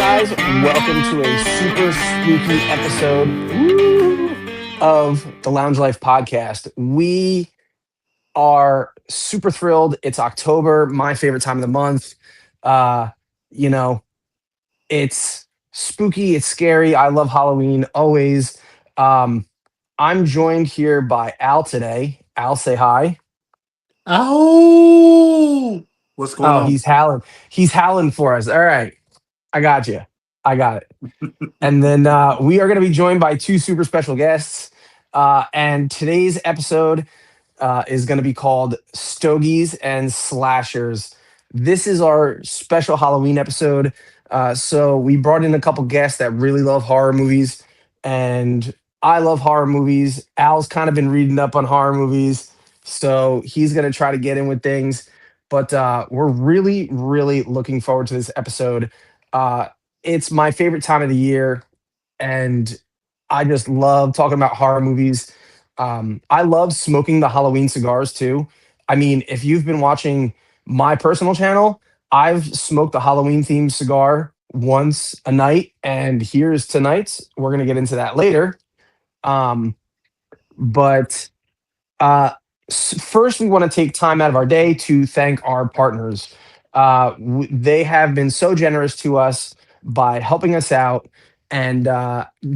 guys? Welcome to a super spooky episode of the Lounge Life podcast. We are super thrilled. It's October, my favorite time of the month. Uh, you know, it's spooky, it's scary. I love Halloween always. Um, I'm joined here by Al today. Al, say hi. Oh, what's going Oh, on? he's howling. He's howling for us. All right. I got you. I got it. And then we are going to be joined by two super special guests. And today's episode is going to be called Stoagies and Slashers. This is our special Halloween episode. So we brought in a couple guests that really love horror movies. And I love horror movies. Al's kind of been reading up on horror movies. So he's going to try to get in with things. But we're really, really looking forward to this episode. Uh, it's my favorite time of the year and I just love talking about horror movies. I love smoking the Halloween cigars too. I mean, if you've been watching my personal channel, I've smoked a Halloween themed cigar once a night, and here's tonight's. We're gonna get into that later. Um, but uh, First, we want to take time out of our day to thank our partners. They have been so generous to us by helping us out and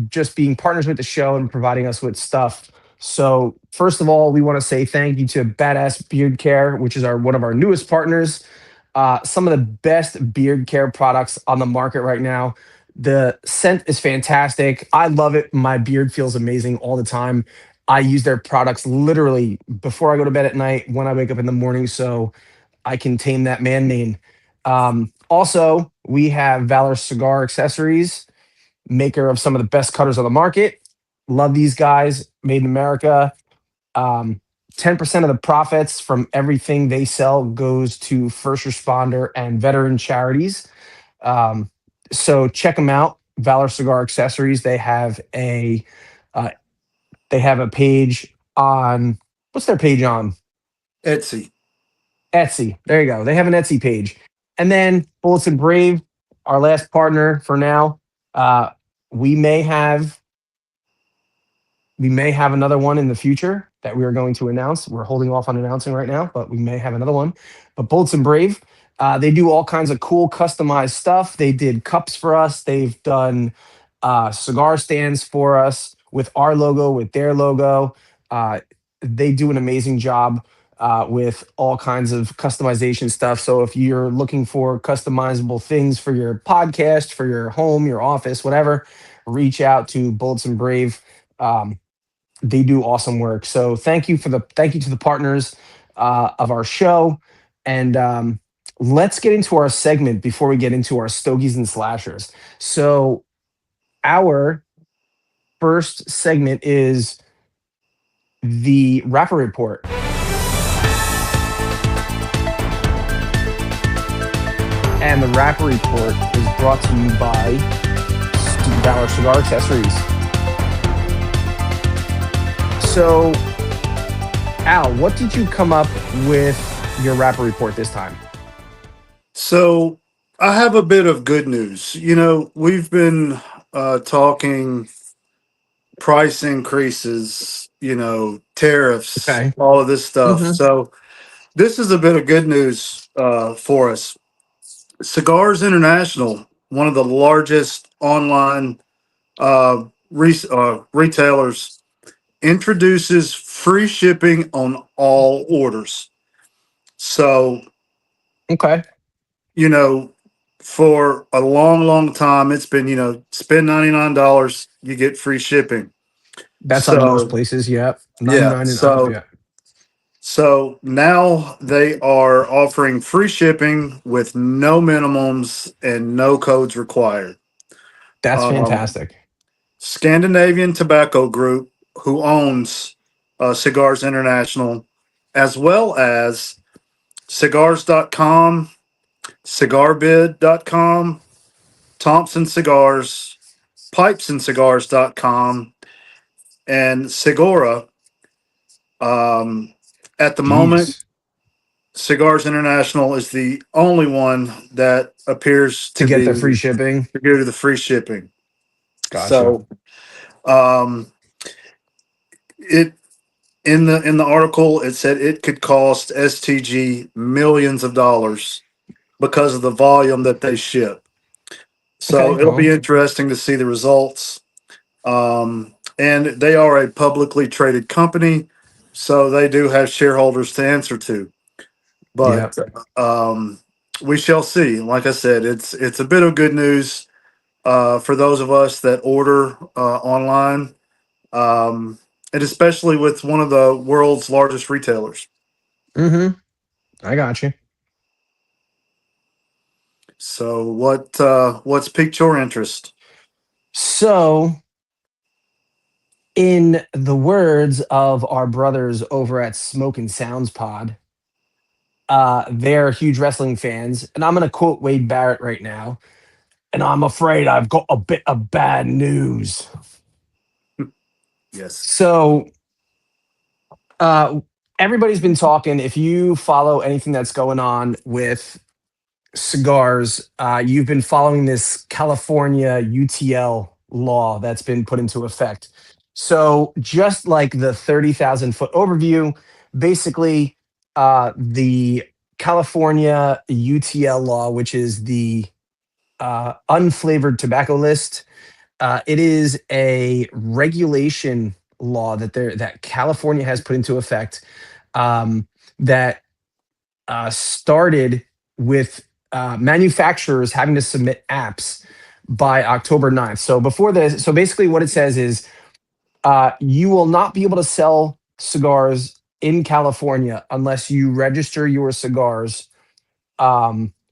just being partners with the show and providing us with stuff. So, first of all, we want to say thank you to Badass Beard Care, which is our one of our newest partners. Some of the best beard care products on the market right now. The scent is fantastic. I love it. My beard feels amazing all the time. I use their products literally before I go to bed at night, when I wake up in the morning, so I can tame that man mane. Also, we have Valor Cigar Accessories, maker of some of the best cutters on the market. Love these guys, made in America. Um, 10% of the profits from everything they sell goes to first responder and veteran charities. Um, so check them out, Valor Cigar Accessories. Uh, they have a page on what's their page on Etsy. Etsy. There you go. They have an Etsy page, and then Bullets and Brave, our last partner for now. Uh, we may have we may have another one in the future that we are going to announce. We're holding off on announcing right now, but we may have another one. But Bullets and Brave, they do all kinds of cool customized stuff. They did cups for us. They've done cigar stands for us with our logo, with their logo. Uh, they do an amazing job with all kinds of customization stuff. So if you're looking for customizable things for your podcast, for your home, your office, whatever, reach out to Bullets and Brave. Um, they do awesome work. So thank you to the partners of our show, and let's get into our segment before we get into our stogies and slashers. So our first segment is the rapper report, and the rapper report is brought to you by Valor Cigar Accessories. So Al, what did you come up with your rapper report this time? So I have a bit of good news. We've been talking price increases, tariffs, Okay. all of this stuff. Hmm. So this is a bit of good news for us. Cigars International, one of the largest online retailers, introduces free shipping on all orders. So Okay. you know, for a long, long time, it's been, spend $99, you get free shipping. That's on most So, places. Yep. yeah. 99 and up. So, Yeah. so now they are offering free shipping with no minimums and no codes required. That's Um, fantastic. Scandinavian Tobacco Group, who owns Cigars International, as well as cigars.com, cigarbid.com, Thompson Cigars, pipesandcigars.com, and Segura. Um, at the moment, Jeez. Cigars International is the only one that appears To to get be the free shipping. to go to the free shipping. Gotcha. So it in the article it said it could cost STG millions of dollars because of the volume that they ship. So Okay. it'll be Well. interesting to see the results. And they are a publicly traded company, so they do have shareholders to answer to. Yeah. But we shall see. Like I said, it's a bit of good news for those of us that order online, and especially with one of the world's largest retailers. Mm-hmm. I got you. So what's piqued your interest? So, in the words of our brothers over at Smoke and Sounds Pod, they're huge wrestling fans, and I'm going to quote Wade Barrett right now. And I'm afraid I've got a bit of bad news. Yes. So, uh, everybody's been talking. If you follow anything that's going on with cigars, you've been following this California UTL law that's been put into effect. So, just like the 30,000 foot overview, basically, the California UTL law, which is the unflavored tobacco list, it is a regulation law that California has put into effect, that started with manufacturers having to submit apps by October 9th. So before this, so basically what it says is, you will not be able to sell cigars in California unless you register your cigars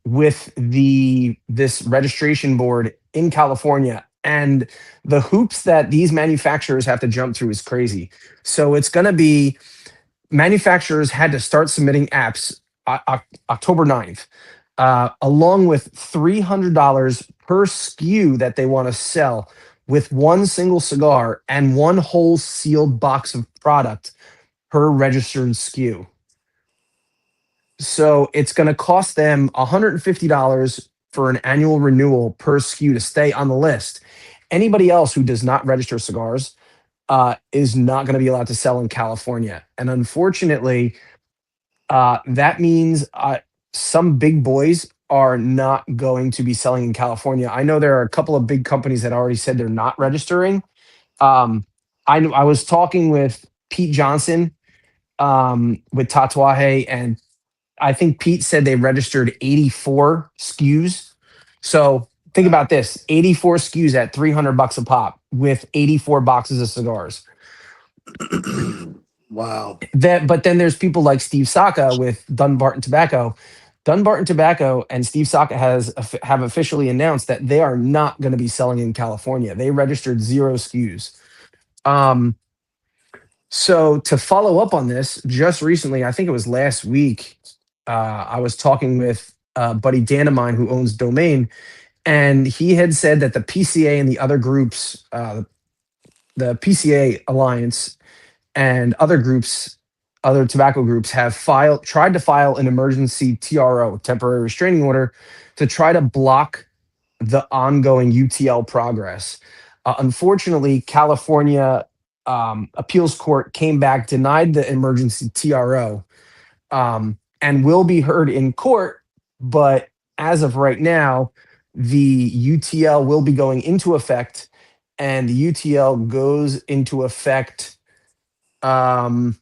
with the this registration board in California. And the hoops that these manufacturers have to jump through is crazy. So it's going to be, manufacturers had to start submitting apps October 9th, along with $300 per SKU that they want to sell with one single cigar and one whole sealed box of product per registered SKU. So it's going to cost them $150 for an annual renewal per SKU to stay on the list. Anybody else who does not register cigars is not going to be allowed to sell in California. And unfortunately, that means some big boys are not going to be selling in California. I know there are a couple of big companies that already said they're not registering. Um, I was talking with Pete Johnson with Tatuaje, and I think Pete said they registered 84 SKUs. So think about this: 84 SKUs at $300 a pop with 84 boxes of cigars. Wow. But then there's people like Steve Saka with Dunbarton Tobacco. Dunbarton Tobacco and Steve Saka have officially announced that they are not going to be selling in California. They registered zero SKUs. Um, so to follow up on this, just recently, I think it was last week, I was talking with buddy Dan of mine who owns Domain, and he had said that the PCA and the other groups, the PCA Alliance and other groups, other tobacco groups, have tried to file an emergency TRO, temporary restraining order, to try to block the ongoing UTL progress. Unfortunately, California appeals court came back, denied the emergency TRO, and will be heard in court. But as of right now, the UTL will be going into effect, and the UTL goes into effect um,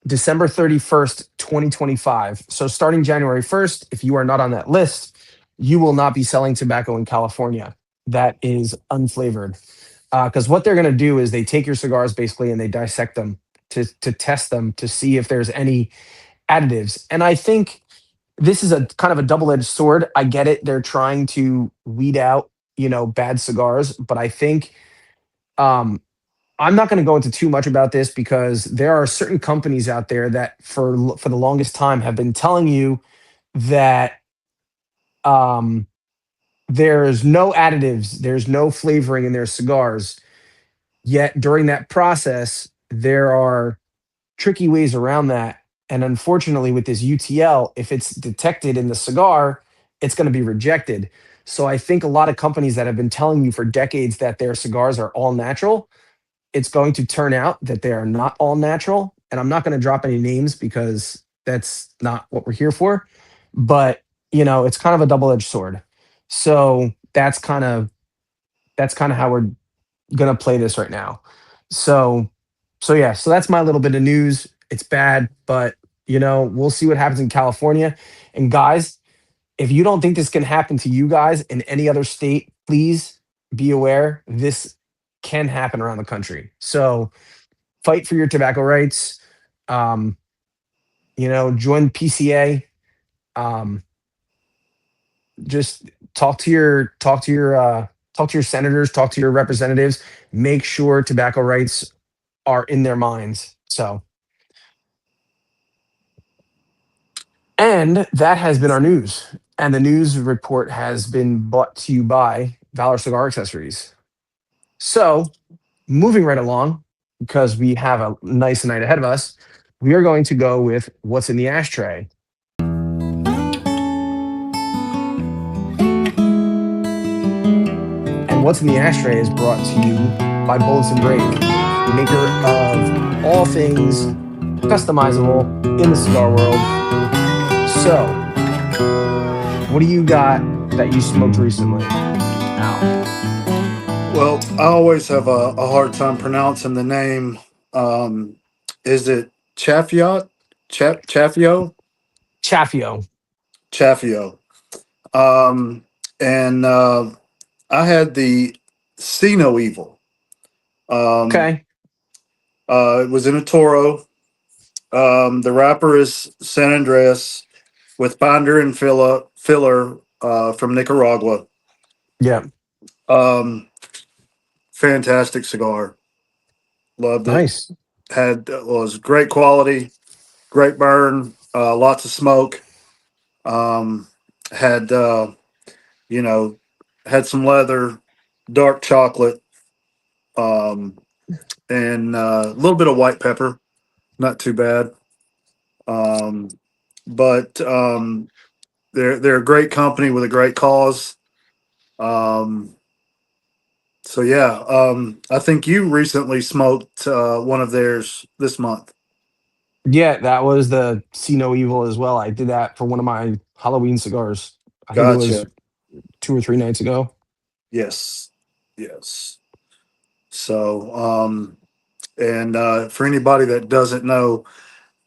December 31st, 2025. So starting January 1st, if you are not on that list, you will not be selling tobacco in California that is unflavored. Because what they're going to do is they take your cigars basically and they dissect them to test them to see if there's any additives. And I think this is a kind of a double-edged sword. I get it. They're trying to weed out, bad cigars, but I think um, I'm not going to go into too much about this because there are certain companies out there that for the longest time have been telling you that um, there's no additives, there's no flavoring in their cigars. Yet during that process, there are tricky ways around that. And unfortunately, with this UTL, if it's detected in the cigar, it's going to be rejected. So I think a lot of companies that have been telling you for decades that their cigars are all natural, it's going to turn out that they are not all natural. And I'm not going to drop any names because that's not what we're here for. But it's kind of a double-edged sword. So that's kind of how we're gonna play this right now. So yeah, so that's my little bit of news. It's bad, but we'll see what happens in California. And guys, if you don't think this can happen to you guys in any other state, please be aware this can happen around the country. So fight for your tobacco rights. Um, join PCA. Um, just talk to your senators, talk to your representatives. Make sure tobacco rights are in their minds. So, and that has been our news. And the news report has been brought to you by Valor Cigar Accessories. So, moving right along, because we have a nice night ahead of us, we are going to go with what's in the ashtray. And what's in the ashtray is brought to you by Bullets and Break, maker of all things customizable in the cigar world. So, what do you got that you smoked recently, Al? Well, I always have a hard time pronouncing the name. Um, is it Chaffiot? Chaffio? Chaffio. Chaffio. Um, and I had the See No Evil. Um, Okay. it was in a Toro. The wrapper is San Andreas with binder and filler from Nicaragua. Yeah. Um, Fantastic cigar. Loved it. Nice. Had was great quality, great burn, lots of smoke. Um, had you know had some leather, dark chocolate, um, and a little bit of white pepper. Not too bad. Um, but they're a great company with a great cause. Um, so yeah, I think you recently smoked one of theirs this month. Yeah, that was the See No Evil as well. I did that for one of my Halloween cigars. I think it was Gotcha. 2 or 3 nights ago. Yes. Yes. So, and for anybody that doesn't know,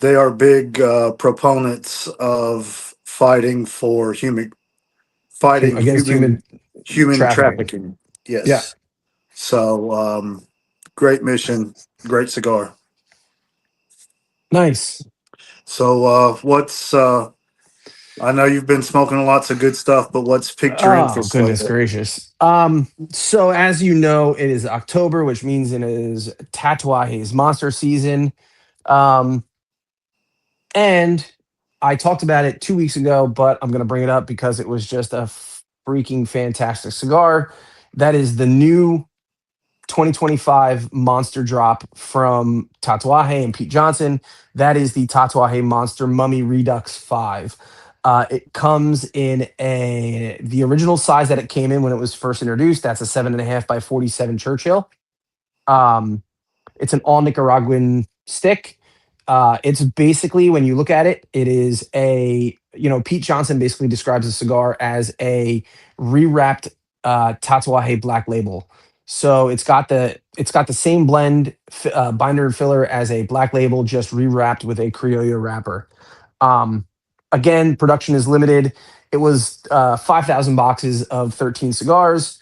they are big proponents of fighting Against human human trafficking. trafficking. Yeah. Yes. So, great mission, great cigar. Nice. So, what's I know you've been smoking lots of good stuff, but what's piqued your Oh, interest goodness lately? gracious. So as you know, it is October, which means it is Tatuaje's monster season. Um, and I talked about it 2 weeks ago, but I'm going to bring it up because it was just a freaking fantastic cigar. That is the new 2025 monster drop from Tatuaje and Pete Johnson. That is the Tatuaje Monster Mummy Redux 5. It comes in the original size that it came in when it was first introduced. That's a 7.5 by 47 Churchill. Um, it's an all Nicaraguan stick. It's basically, when you look at it, it is Pete Johnson basically describes a cigar as a rewrapped Tatuaje Black Label. So it's got the same blend, binder and filler as a Black Label, just rewrapped with a Criollo wrapper. Um, Again, production is limited. It was 5,000 boxes of 13 cigars.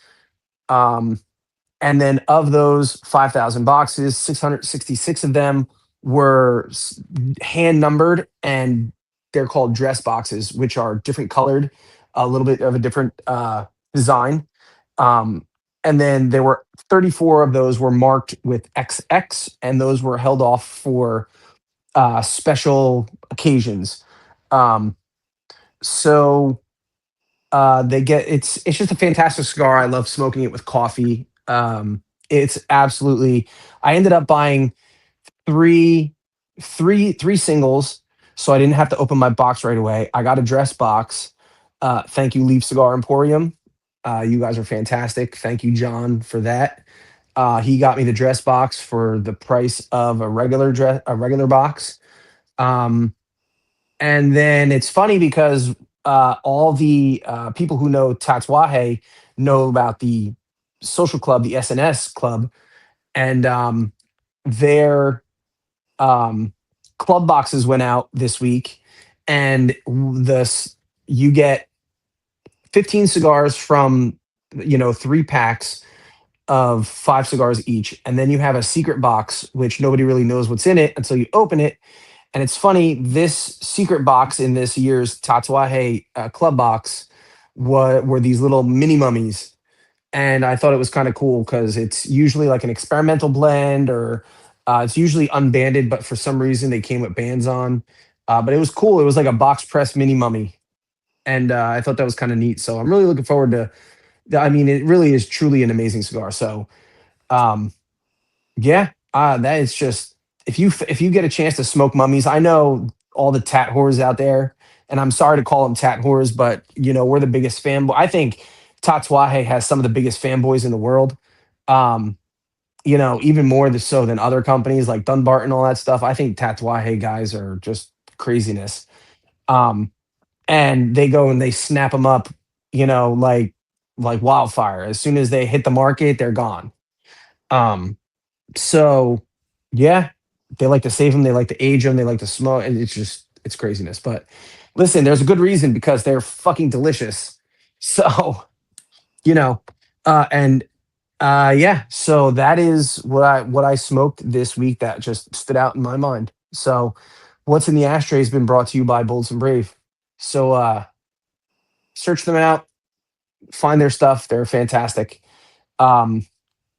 Um, and then of those 5,000 boxes, 666 of them were hand numbered, and they're called dress boxes, which are different colored, a little bit of a different design. Um, and then there were 34 of those were marked with XX, and those were held off for special occasions. Um, so they get it's just a fantastic cigar. I love smoking it with coffee. It's absolutely. I ended up buying three singles so I didn't have to open my box right away. I got a dress box. Thank you, Leaf Cigar Emporium. You guys are fantastic. Thank you, John, for that. He got me the dress box for the price of a regular box. Um, and then it's funny because all the people who know Tatuaje know about the social club, the SNS club, and their um, club boxes went out this week, and you get 15 cigars from 3 packs of 5 cigars each, and then you have a secret box which nobody really knows what's in it until you open it. And it's funny, this secret box in this year's Tatuaje club box were these little mini mummies. And I thought it was kind of cool because it's usually like an experimental blend, or it's usually unbanded, but for some reason they came with bands on. But it was cool. It was like a box press mini mummy. And I thought that was kind of neat. So I'm really looking forward to, I mean, it really is truly an amazing cigar. So um, yeah, that is just, if you get a chance to smoke mummies, I know all the tat whores out there, and I'm sorry to call them tat whores, but we're the biggest fan. I think Tatuaje has some of the biggest fanboys in the world. Um, even more so than other companies like Dunbarton and all that stuff. I think Tatuaje guys are just craziness. Um, and they go and they snap them up, like wildfire. As soon as they hit the market, they're gone. Um, so yeah, they like to save them, they like to age them, they like to smoke, and it's craziness. But listen, there's a good reason, because they're fucking delicious. So, you know, and yeah, so that is what I smoked this week that just stood out in my mind. So what's in the ashtray has been brought to you by Bolts and Brave. So search them out, find their stuff. They're fantastic. Um,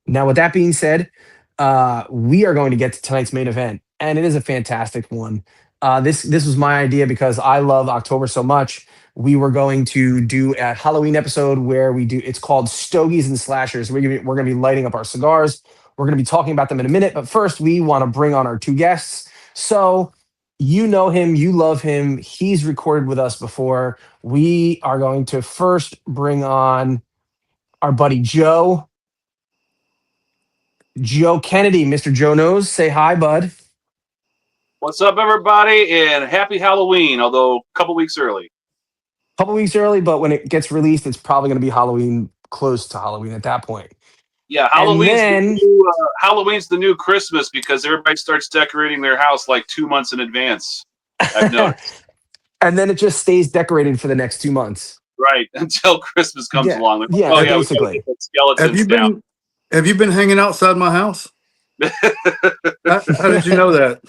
Now, with that being said, we are going to get to tonight's main event, and it is a fantastic one. This was my idea because I love October so much. We were going to do a Halloween episode where we do. It's called Stoagies and Slashers. We're gonna be lighting up our cigars. We're gonna be talking about them in a minute, but first we want to bring on our two guests. So you know him, you love him. He's recorded with us before. We are going to first bring on our buddy Joe Kennedy, Mr. Jonose. Say hi, bud. What's up, everybody, and happy Halloween, although a couple weeks early. Couple weeks early, but when it gets released, it's probably going to be Halloween, close to Halloween at that point. Yeah, And then, Halloween's the new Christmas because everybody starts decorating their house like 2 months in advance. I've noticed. and then it just stays decorated for the next 2 months. Right, until Christmas comes Yeah, along. Like, yeah, oh, yeah, we gotta basically. get the skeletons Have you down. been Have you been hanging outside my house? How did you know that?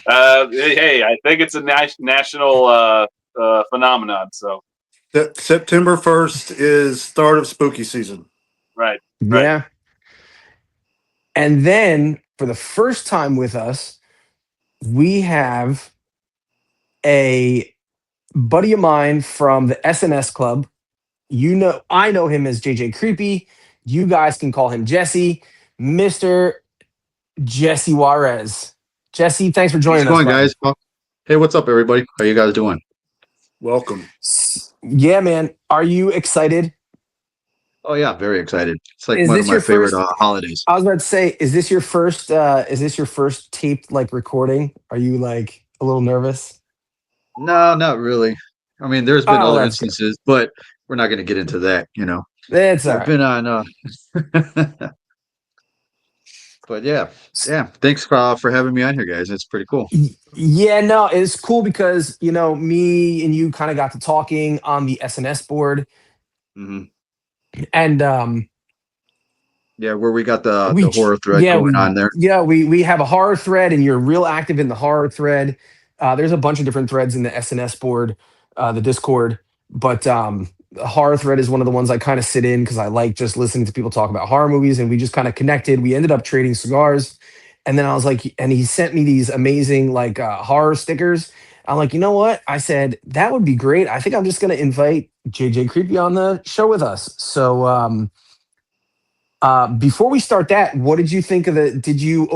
Hey, I think it's a national phenomenon. So, September 1st is start of spooky season. right. Yeah. And then, for the first time with us, we have a buddy of mine from the SNS Club. I know him as JJ Creepy. You guys can call him Jesse, Mr. Jesse Juarez. Jesse, thanks for How's joining it us, going, bud. guys? Well, hey, what's up, everybody? How you guys doing? Welcome. Yeah, man. Are you excited? Oh yeah, very excited. It's like Is one of this my your favorite first? holidays. I was about to say, is this your first? Is this your first taped like recording? Are you like a little nervous? No, not really. I mean, there's been Oh, other that's good. instances, but we're not going to get into that, you know. It's all I've right. been on, but yeah, yeah. Thanks for having me on here, guys. It's pretty cool. Yeah, no, it's cool because me and you kind of got to talking on the SNS board, Hmm. and Yeah, where we got the we horror thread yeah going on there. we have a horror thread, and you're real active in the horror thread. There's a bunch of different threads in the SNS board, the Discord, but the horror thread is one of the ones I kind of sit in because I like just listening to people talk about horror movies, and we just kind of connected. We ended up trading cigars, and then I was like, and he sent me these amazing like horror stickers. I'm like, you know what? I said that would be great. I think I'm just gonna invite JJ Creepy on the show with us. So before we start that, what did you think of the? Did you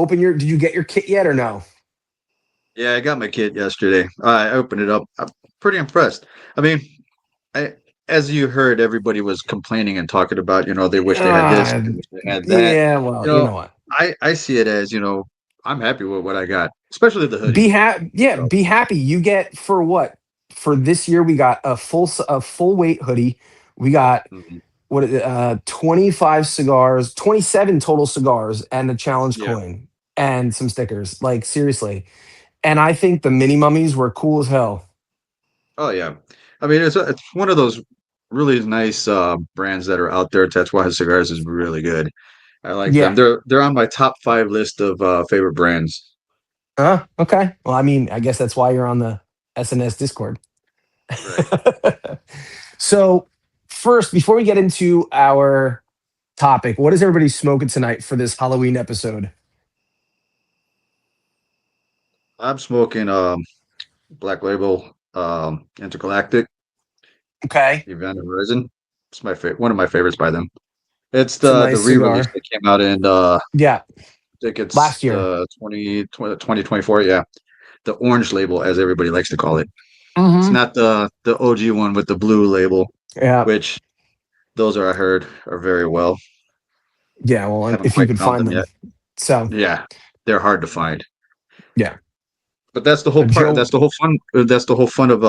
get your kit yet or no? Yeah, I got my kit yesterday. I opened it up. I'm pretty impressed. I mean, I as you heard, everybody was complaining and talking about, they wish they had this, Uh, they wish they had that. yeah, You well, you know, know what? I see it as, I'm happy with what I got, especially the hoodie. Be happy. Yeah, So, be happy. You get for what? For this year, we got a full weight hoodie. We got mhm. 25 cigars, 27 total cigars, and a challenge Yeah. coin and some stickers. Like seriously. And I think the mini mummies were cool as hell. Oh yeah. I mean, it's one of those really nice brands that are out there. That's why Cigars is really good. I like them. Yeah. They're on my top 5 list of favorite brands. Okay. Well, I mean, I guess that's why you're on the SNS Discord. Right. So, first, before we get into our topic, what is everybody smoking tonight for this Halloween episode? I'm smoking Black Label Intergalactic Okay. Event Horizon. It's my favorite, one of my favorites by them. It's It's a the nice re-release cigar. that came out in Yeah. I think it's Last year. 2024. Yeah, the orange label, as everybody likes to call it. It's Hmm. not the OG one with the blue label, Yeah. which those are I heard are very well. Yeah. Well, Haven't if you quite could found find them them. yet. So, Yeah, they're hard to find. yeah. But that's the whole part. Joe, That's the whole fun. That's the whole fun of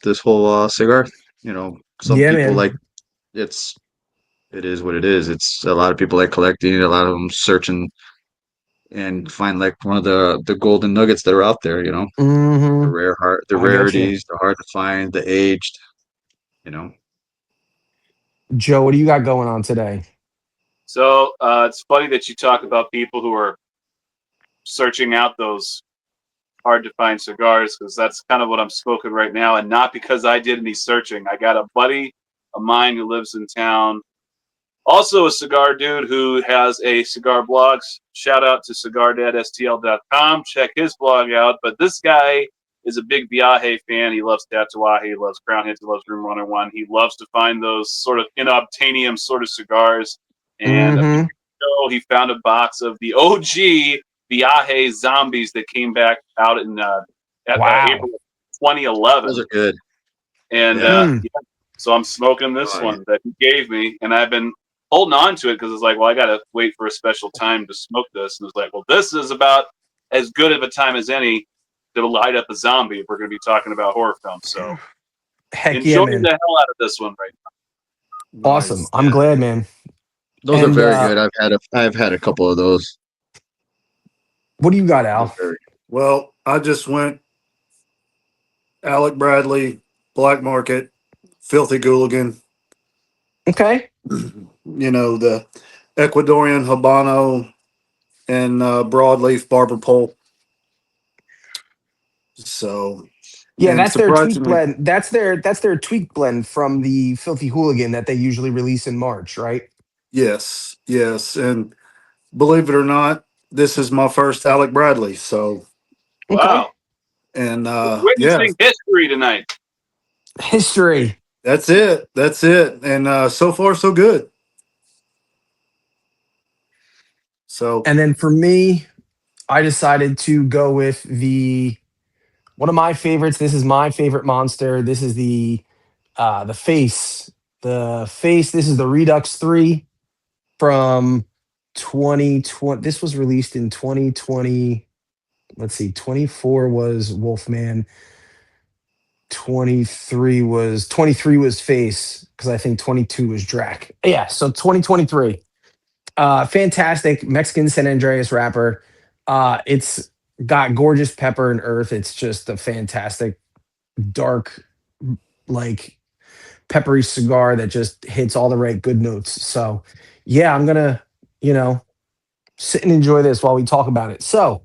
this whole cigar. Some yeah, people man. like it's. It is what it is. It's a lot of people like collecting it. A lot of them searching and find like one of the golden nuggets that are out there. The Hmm. the I get you. rarities, the hard to find, the aged. You know. Joe, what do you got going on today? So it's funny that you talk about people who are searching out those hard to find cigars because that's kind of what I'm smoking right now, and not because I did any searching. I got a buddy of mine who lives in town, also a cigar dude who has a cigar blog. Shout out to cigardadstl.com. Check his blog out. But this guy is a big Viaje fan. He loves Tatuaje. He loves Crown Heads. He loves Room 101. He loves to find those sort of inobtainium sort of cigars. And a few Hmm. years ago, he found a box of the OG Viaje zombies that came back out in Wow. April of 2011. Those are good. And Yeah. Mm. yeah, so I'm smoking this Oh yeah. one that he gave me, and I've been holding on to it because it's like, well, I got to wait for a special time to smoke this. And it's like, well, this is about as good of a time as any to light up a zombie if we're going to be talking about horror films. So Heck yeah, enjoying man. the hell out of this one right Awesome. Nice. I'm Yeah. glad, man. Those are And very good. I've had a couple of those. what do you got, Those Al? very Well, I just went Alec Bradley, Black Market, Filthy Gooligan. Okay. The Ecuadorian Habano and broadleaf barber pole. So, Yeah, and that's their tweak surprisingly, blend. That's their tweak blend from the Filthy Hooligan that they usually release in March, right? yes, yes. And believe it or not, this is my first Alec Bradley. So, now. Okay. Wow. and We're yeah, witnessing history tonight. History. that's it. That's it. And so far, so good. So, And then for me, I decided to go with the one of my favorites. This is my favorite monster. This is the face. The face. This is the Redux 3 from 2020. This was released in 2020. Let's see, 24 was Wolfman. 23 was Face because I think 22 was Drac. Yeah, so 2023. Fantastic Mexican San Andreas wrapper. It's got gorgeous pepper and earth. It's just a fantastic dark, like peppery cigar that just hits all the right good notes. So, yeah, I'm gonna, you know, sit and enjoy this while we talk about it. So,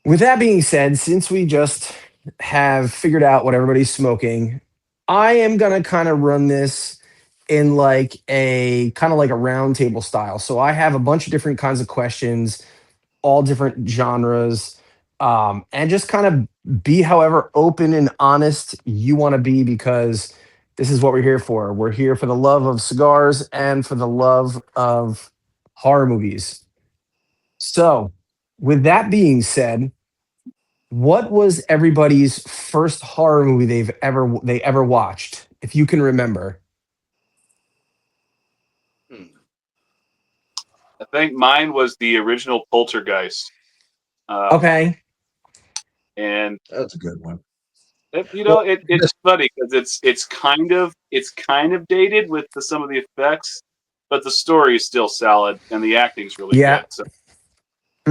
with that being said, since we just have figured out what everybody's smoking, I am gonna kind of run this in like a kind of like a round table style. So I have a bunch of different kinds of questions, all different genres, and just kind of be however open and honest you want to be because this is what we're here for. We're here for the love of cigars and for the love of horror movies. So, with that being said, What was everybody's first horror movie they ever watched, if you can remember? I think mine was the original Poltergeist. Okay. And That's a good one. Well, it's funny because it's kind of dated with some of the effects, but the story is still solid and the acting's really yeah. good. So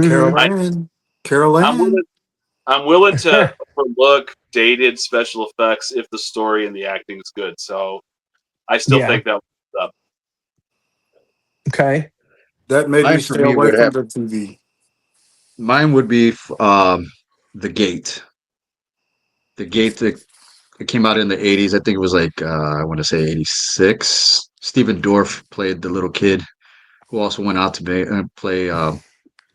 Carol Mhm. Ann. Carol I'm Ann. willing to overlook dated special effects if the story and the acting is good. So I still Yeah. think that was up. Okay. That made me Mine for stay me away would from have the TV. mine would be The Gate. The Gate that it came out in the 80s. I think it was like I want to say 86. Stephen Dorff played the little kid who also went out to play I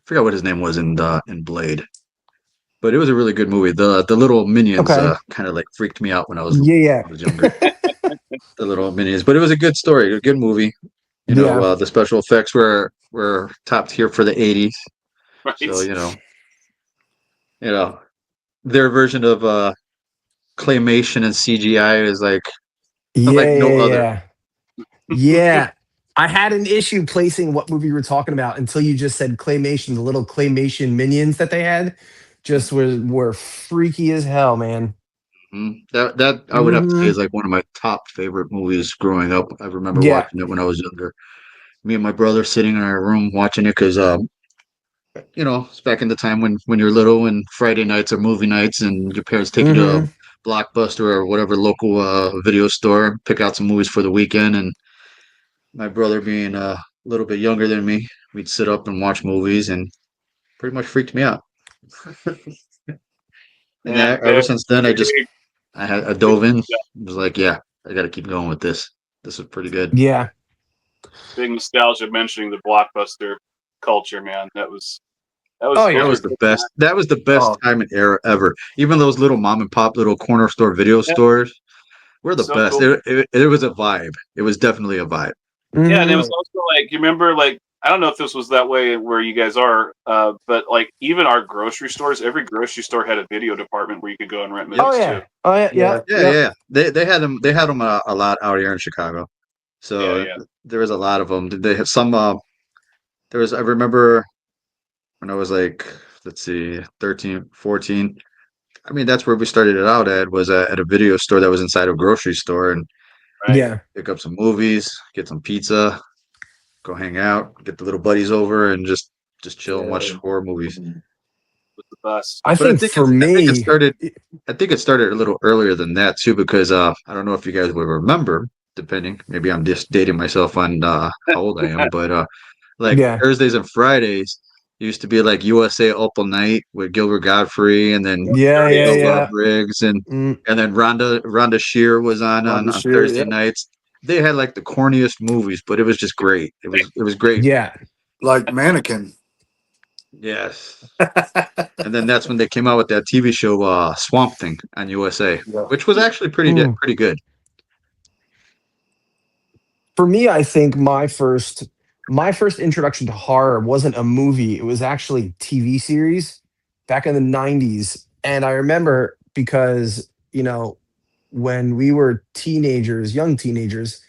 forgot what his name was in Blade. But it was a really good movie. The little minions Okay. kind of like freaked me out when Yeah. I was younger. The little minions, but it was a good story, a good movie. Yeah. The special effects were top tier for the 80s. Right? So, you know, their version of claymation and CGI is like Yeah. like no Yeah. other. Yeah. Yeah. I had an issue placing what movie you were talking about until you just said claymation. The little claymation minions that they had just were freaky as hell, man. That I would have to say Hmm. is like one of my top favorite movies growing up. I remember Yeah. watching it when I was younger. Me and my brother sitting in our room watching it because it's back in the time when you're little and Friday nights are movie nights and your parents take you to a Hmm. Blockbuster or whatever local video store, pick out some movies for the weekend. And my brother being a little bit younger than me, we'd sit up and watch movies and pretty much freaked me out. And Man, ever since then, big, I dove in. Was like, yeah, I got to keep going with this. This is pretty good. Yeah. big nostalgia mentioning the blockbuster culture, man. Oh That Those yeah. were was the good best. times. That was the best Oh, time and era ever. Even those little mom and pop little corner store video Yeah, stores were the so best. cool. It was a vibe. It was definitely a vibe. Yeah, and it Hmm. was also like you remember like I don't know if this was that way where you guys are, but like even our grocery stores, every grocery store had a video department where you could go and rent Yep. Oh movies too. yeah. Oh yeah. Yeah. yeah. Yeah, Yeah. yeah. They had them. They had them a lot out here in Chicago. Yeah, So yeah. there was a lot of them. Did they have some? There was. I remember when I was like, let's see, 13, 14. I mean, that's where we started it out at was at a video store that was inside a grocery store and Right. Yeah. pick up some movies, get some pizza, go hang out, get the little buddies over, and just chill and watch horror movies. It was the best. I But think for I think it me, started. I think it started a little earlier than that too, because I don't know if you guys would remember. Depending, maybe I'm just dating myself on how old I am, but like yeah. Thursdays and Fridays used to be like USA Up All Night with Gilbert Godfrey and then Yep, Yeah. there it Yeah. is. Michelle Yeah. Briggs Mm, and then Rhonda Shear was Rhonda on Shear. Thursday Yeah. nights. They had like the corniest movies, but it was just great. It was great. yeah. Like Mannequin. Yes. And then that's when they came out with that TV show Swamp Thing on USA, Yeah. which was actually Mm. pretty good. For me, I think my first introduction to horror wasn't a movie. It was actually TV series back in the 90s. And I remember because, when we were teenagers, young teenagers,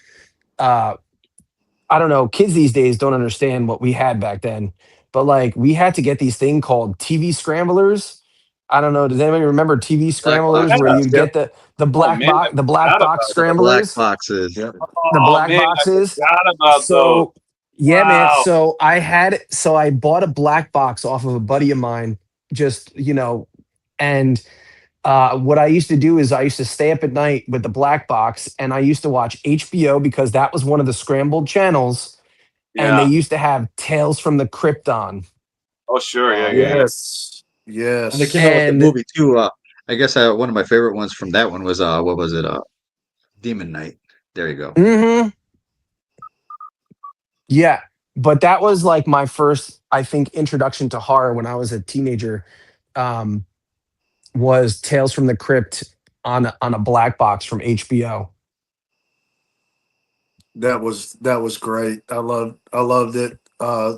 uh, I don't know, kids these days don't understand what we had back then. But like we had to get these thing called TV scramblers. I don't know. Does anybody remember TV Black scramblers where Yeah. Yes. you'd Yep. get the Oh black man, I box the black forgot box about The those. black scramblers? boxes. Yep. The Oh black man, I boxes. forgot about those. So yeah, man. Wow. So I bought a black box off of a buddy of mine, just and what I used to do is I used to stay up at night with the black box, and I used to watch HBO because that was one of the scrambled channels, and they Yeah. used to have Tales from the Crypt on. Oh sure. Yeah, Oh yeah, yeah. yeah. Yes. And they Yes. came out with the And movie too. I guess one of my favorite ones from that one was what was it? Demon Knight. There you go. mhm, yeah, but that was like my first, I think, introduction to horror when I was a teenager. Um, was Tales from the Crypt on a black box from HBO. That was great. I loved it.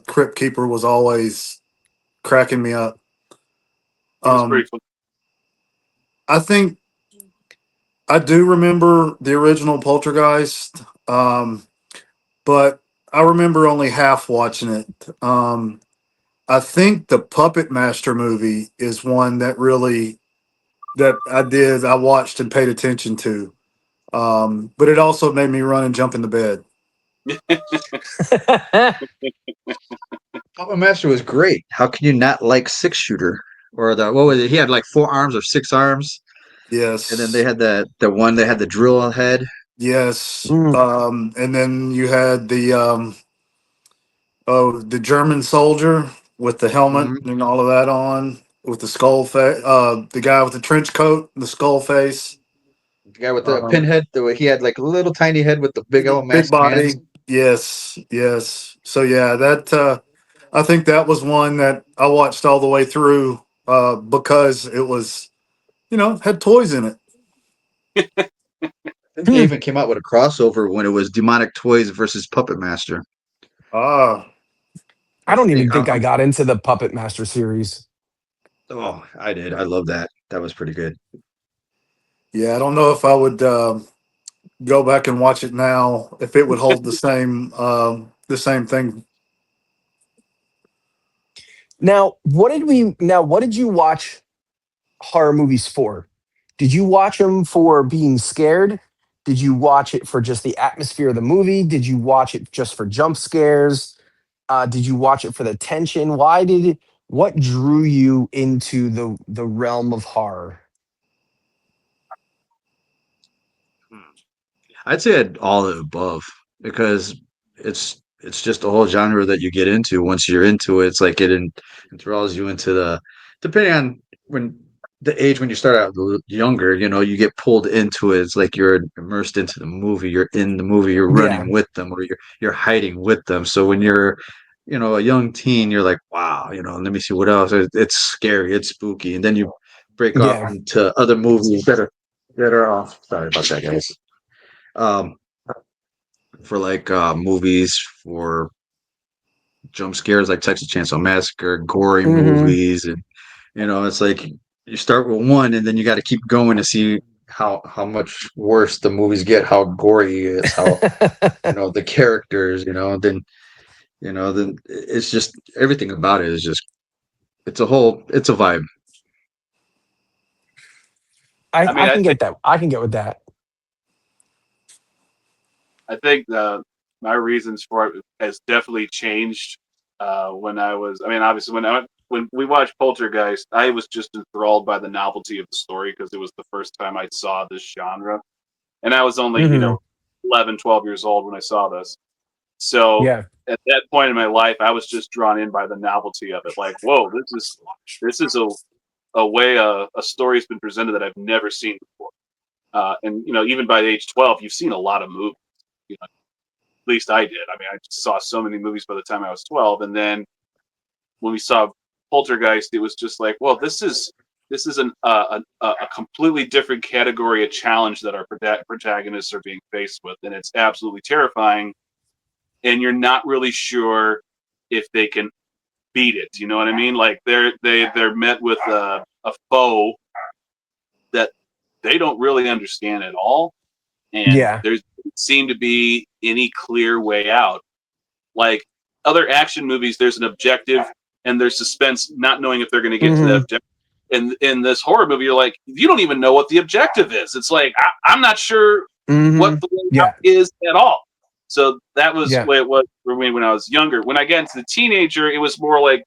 Crypt Keeper was always cracking me up. He was Um, pretty fun. I think I do remember the original Poltergeist, but I remember only half watching it. I think the Puppet Master movie is one that really that I watched and paid attention to. But it also made me run and jump in the bed. Puppet Master was great. How can you not like Six Shooter or the what was it? He had like 4 arms or 6 arms, and then they Yes, had the one that had the drill head. yes. Mm, And then you had the German soldier with the helmet Mhm. and all of that on, with the skull face. The guy with the trench coat, and the skull face. The guy with the Um, pinhead. He had like a little tiny head with the big old Big massive hands. body. Yes, yes. So yeah, that I think that was one that I watched all the way through because it was, had toys in it. I think they hmm. even came out with a crossover when it was Demonic Toys versus Puppet Master. Ah, I don't They, even think I got into the Puppet Master series. oh, I did. I love that. That was pretty good. yeah. I don't know if I would go back and watch it now if it would hold the same thing. What did you watch horror movies for? Did you watch them for being scared? Did you watch it for just the atmosphere of the movie? Did you watch it just for jump scares? Did you watch it for the tension? What drew you into the realm of horror? I'd say all of the above because it's just a whole genre that you get into. Once you're into it, it's like it enthralls you into the depending on when the age when you start out younger, you get pulled into it. It's like you're immersed into the movie. You're in the movie. You're Yeah, running with them, or you're hiding with them. So when you're a young teen, you're like, wow, let me see what else. It's scary, it's spooky, and then you break off yeah. into other movies that are off. Sorry about that, guys. Um, for like movies for jump scares like Texas Chainsaw Massacre, gory Hmm. movies, and it's like you start with one and then you got to keep going to see how much worse the movies get, how gory it is, how the characters, then it's just everything about it is just it's a vibe. I mean, I can get that. I can get with that. I think my reasons for it has definitely changed when I was. I mean, obviously, when we watched Poltergeist, I was just enthralled by the novelty of the story because it was the first time I saw this genre, and I was only Hmm. 11, 12 years old when I saw this. So Yeah. at that point in my life, I was just drawn in by the novelty of it. Like, whoa, this is a way a story's been presented that I've never seen before. And even by age 12, you've seen a lot of movies. At least I did. I mean, I just saw so many movies by the time I was 12, and then when we saw Poltergeist, it was just like, well, this is a completely different category of challenge that our protagonists are being faced with, and it's absolutely terrifying. And you're not really sure if they can beat it. You know what I mean? Like they're met with a foe that they don't really understand at all, and Yeah. there doesn't seem to be any clear way out. Like other action movies, there's an objective and there's suspense, not knowing if they're going to get to that Hmm. objective. And in this horror movie, you're like, you don't even know what the objective is. It's like I'm not sure Hmm. what the way out Yeah. is at all. So that was Yeah. what it was for me when I was younger. When I got into the teenager, it was more like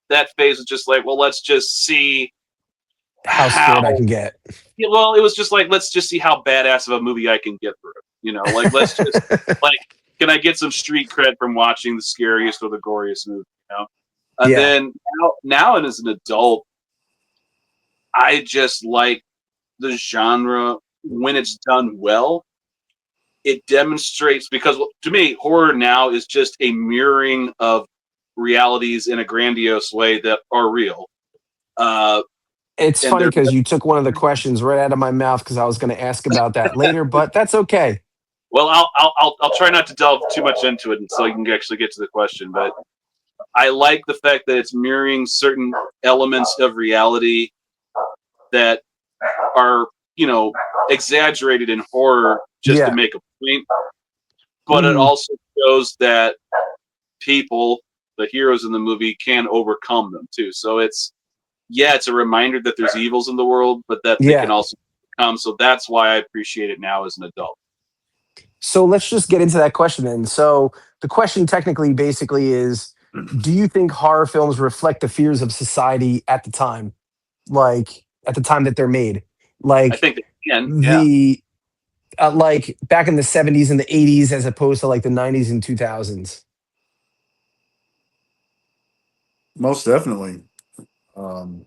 that phase was just like, well, let's just see How how. scared I can get. Yeah, well, it was just like, let's just see how badass of a movie I can get through. Like let's just like, can I get some street cred from watching the scariest or the goriest movie? And Yeah. then now, and as an adult, I just like the genre when it's done well. It demonstrates because to me, horror now is just a mirroring of realities in a grandiose way that are real. Uh, It's and funny they're because you took one of the questions right out of my mouth because I was going to ask about that later, but that's okay. well, I'll try not to delve too much into it, so you can actually get to the question. But I like the fact that it's mirroring certain elements of reality that are, exaggerated in horror just to Yeah. make a point. But it also shows that people, the heroes in the movie, can overcome them too. So it's a reminder that there's evils in the world, but that they can Yeah. also come. So that's why I appreciate it now as an adult. So let's just get into that question then. So the question technically basically is, do you think horror films reflect the fears of society at the time? Like at the time that they're made? I Like think they can, yeah. the like back in the 70s and the 80s as opposed to like the 90s and 2000s. Most definitely. Um,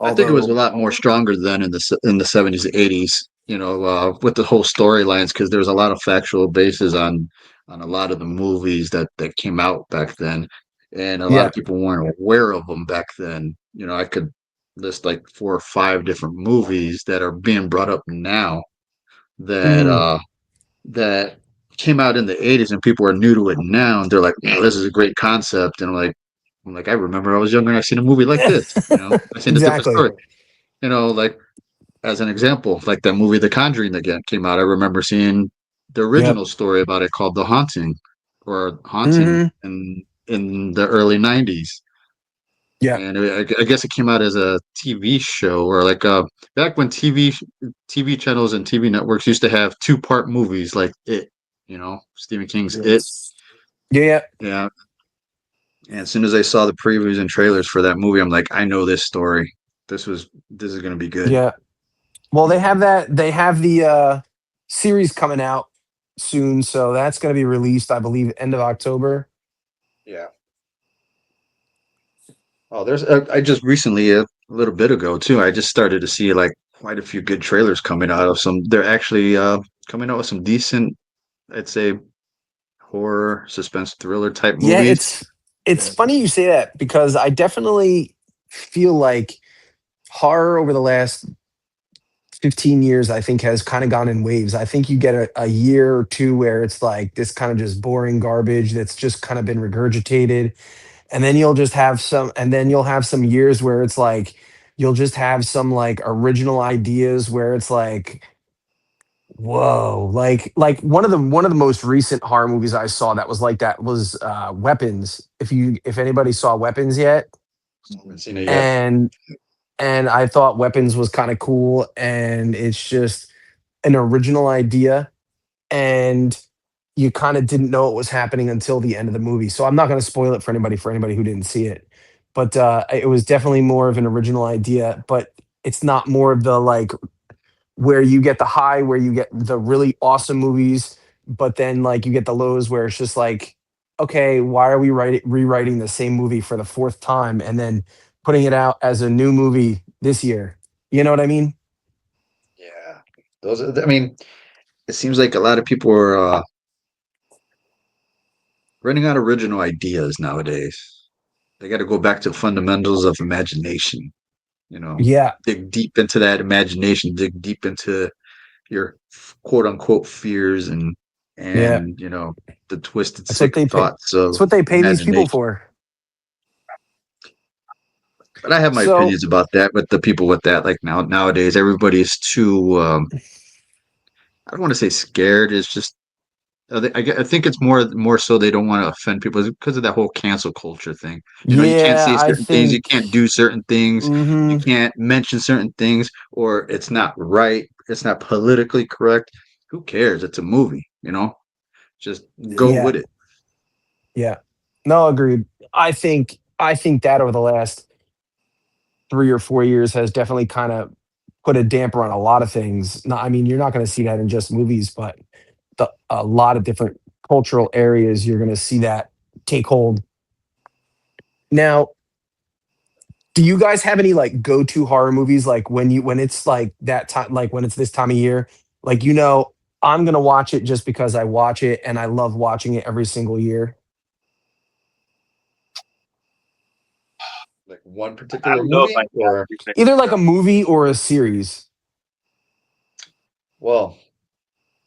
I think it was a although, lot more stronger then in the 70s, 80s. With the whole storylines, because there was a lot of factual basis on a lot of the movies that came out back then, and a lot Yeah. of people weren't aware of them back then. I could list like 4 or 5 different movies that are being brought up now that Mhm. that came out in the 80s, and people are new to it now, and they're like, "Oh, this is a great concept," and I'm like, I remember I was younger and I seen a movie like this. I seen a different Exactly. story. Like as an example, like that movie The Conjuring that came out. I remember seeing the Yep. original story about it called The Haunting or Haunting Hmm. in the early 90s. Yep. And I guess it came out as a TV show or like back when TV channels and TV networks used to have 2-part movies like Stephen King's It. Yeah. Yeah. Yeah. And as soon as I saw the previews and trailers for that movie, I'm like, I know this story. This is going to be good. Yeah. Well, they have that. They have the series coming out soon, so that's going to be released, I believe, end of October. Yeah. Oh, I just recently, a little bit ago too, I just started to see like quite a few good trailers coming out of some. They're actually coming out with some decent, I'd say, horror, suspense, thriller type Yeah, movies. it's funny you say that because I definitely feel like horror over the last 15 years, I think, has kind of gone in waves. I think you get a year or two where it's like this kind of just boring garbage that's just kind of been regurgitated. And then you'll have some years where it's like you'll just have some like original ideas where it's like, whoa, like one of the most recent horror movies I saw that was like that was Weapons. If anybody saw Weapons yet, I haven't seen it yet. and I thought Weapons was kind of cool, and it's just an original idea, and you kind of didn't know what was happening until the end of the movie. So I'm not going to spoil it for anybody who didn't see it. But it was definitely more of an original idea, but it's not more of the like where you get the high, where you get the really awesome movies, but then like you get the lows where it's just like, okay, why are we rewriting the same movie for the fourth time and then putting it out as a new movie this year? You know what I mean? Yeah, I mean, it seems like a lot of people are running out of original ideas nowadays. They got to go back to fundamentals of imagination. Yeah, Dig deep into that imagination. Dig deep into your quote unquote fears yeah. and the twisted That's what sick they pay. thoughts of That's what they pay these people imagination. for. But I have my So opinions about that. But the people with that, like nowadays, everybody is too. I don't want to say scared. It's just I think it's more so they don't want to offend people because of that whole cancel culture thing. You can't yeah, say I certain things, you think. can't do certain things, you Hmm. can't mention certain things, or it's not right, it's not politically correct. Who cares? It's a movie. Just go Yeah, with it. yeah. No, agreed. I think that over the last 3 or 4 years has definitely kind of put a damper on a lot of things. I mean, you're not going to see that in just movies, but a lot of different cultural areas, you're going to see that take hold. Now, do you guys have any like go-to horror movies like when it's like that time, like when it's this time of year, like I'm going to watch it just because I watch it and I love watching it every single year. Like one I particular don't know if I movie, have or anything. Either like a movie or a series. well,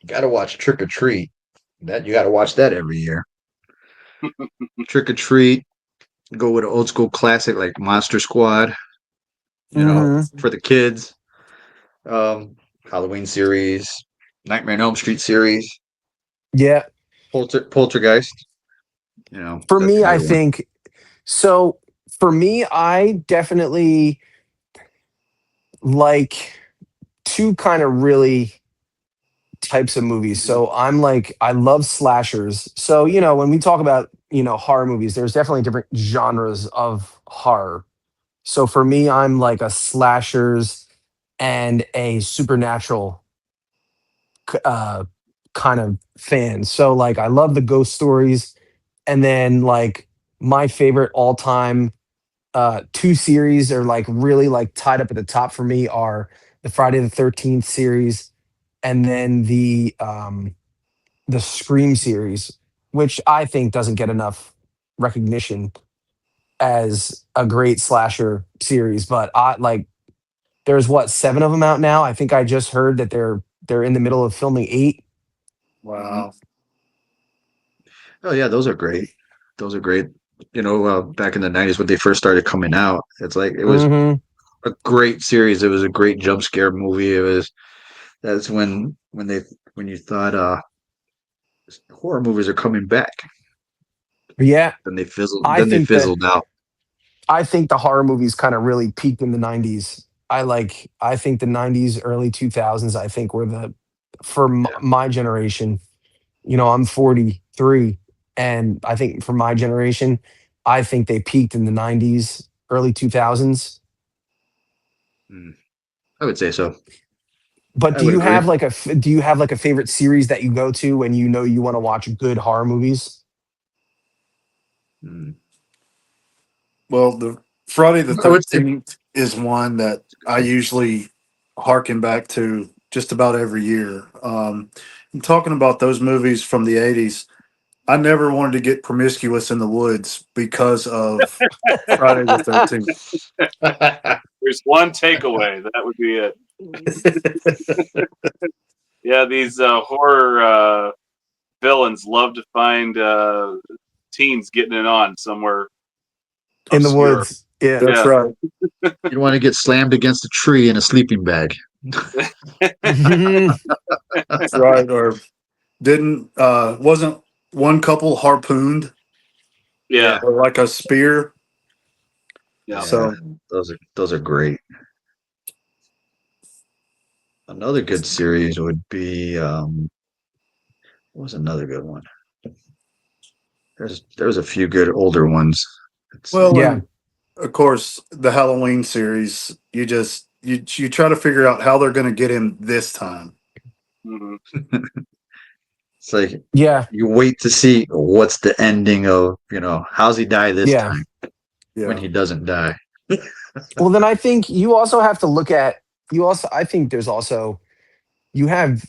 you got to watch Trick or Treat. That you got to watch that every year. Trick or Treat. Go with an old school classic like Monster Squad. Hmm. For the kids. Halloween series, Nightmare on Elm Street series, Yeah. Poltergeist. For That's me, I another one. think so. For me, I definitely like two kind of really types of movies. So I'm like, I love slashers. So, when we talk about, horror movies, there's definitely different genres of horror. So for me, I'm like a slashers and a supernatural uh, kind of fan. So like, I love the ghost stories. And then like my favorite all time two series are like really like tied up at the top for me are the Friday the 13th series and then the Scream series, which I think doesn't get enough recognition as a great slasher series. But I like there's what, seven of them out now. I think I just heard that they're in the middle of filming eight. Mhm. Wow. Oh yeah, those are great. Those are great. Back in the '90s when they first started coming out, it's like it was Hmm. a great series. It was a great jump scare movie. It was that's when you thought horror movies are coming back. Yeah, Then they fizzled. I Then they think that fizzled out. I think the horror movies kind of really peaked in the '90s. I think the '90s, early 2000s. I think were the for Yeah. my generation. I'm 43, and I think for my generation, I think they peaked in the '90s, early 2000s. Mm, I would say so. But I would agree. do you have like a favorite series that you go to when you want to watch good horror movies? Mm. Well, the Friday the I would say 13th is one that I usually harken back to just about every year. I'm talking about those movies from the 80s. I never wanted to get promiscuous in the woods because of Friday the 13th. There's one takeaway. That would be it. Yeah, these horror villains love to find teens getting it on somewhere In the obscure. woods. Yeah. That's Yeah. right. you don't want to get slammed against a tree in a sleeping bag. Mhm. That's right. Or didn't, wasn't one couple harpooned Yeah. Yeah. or like a spear? Yeah. Yeah. So, Those are great. Another good series would be what was another good one? There's a few good older ones. Let's well, see. Yeah. and of course, the Halloween series, you try to figure out how they're going to get him this time. Hmm. It's like Yeah. you wait to see what's the ending of, how's he die this Yeah. time when Yeah. he doesn't die. Well, then I think you also have to look at I think there's also you have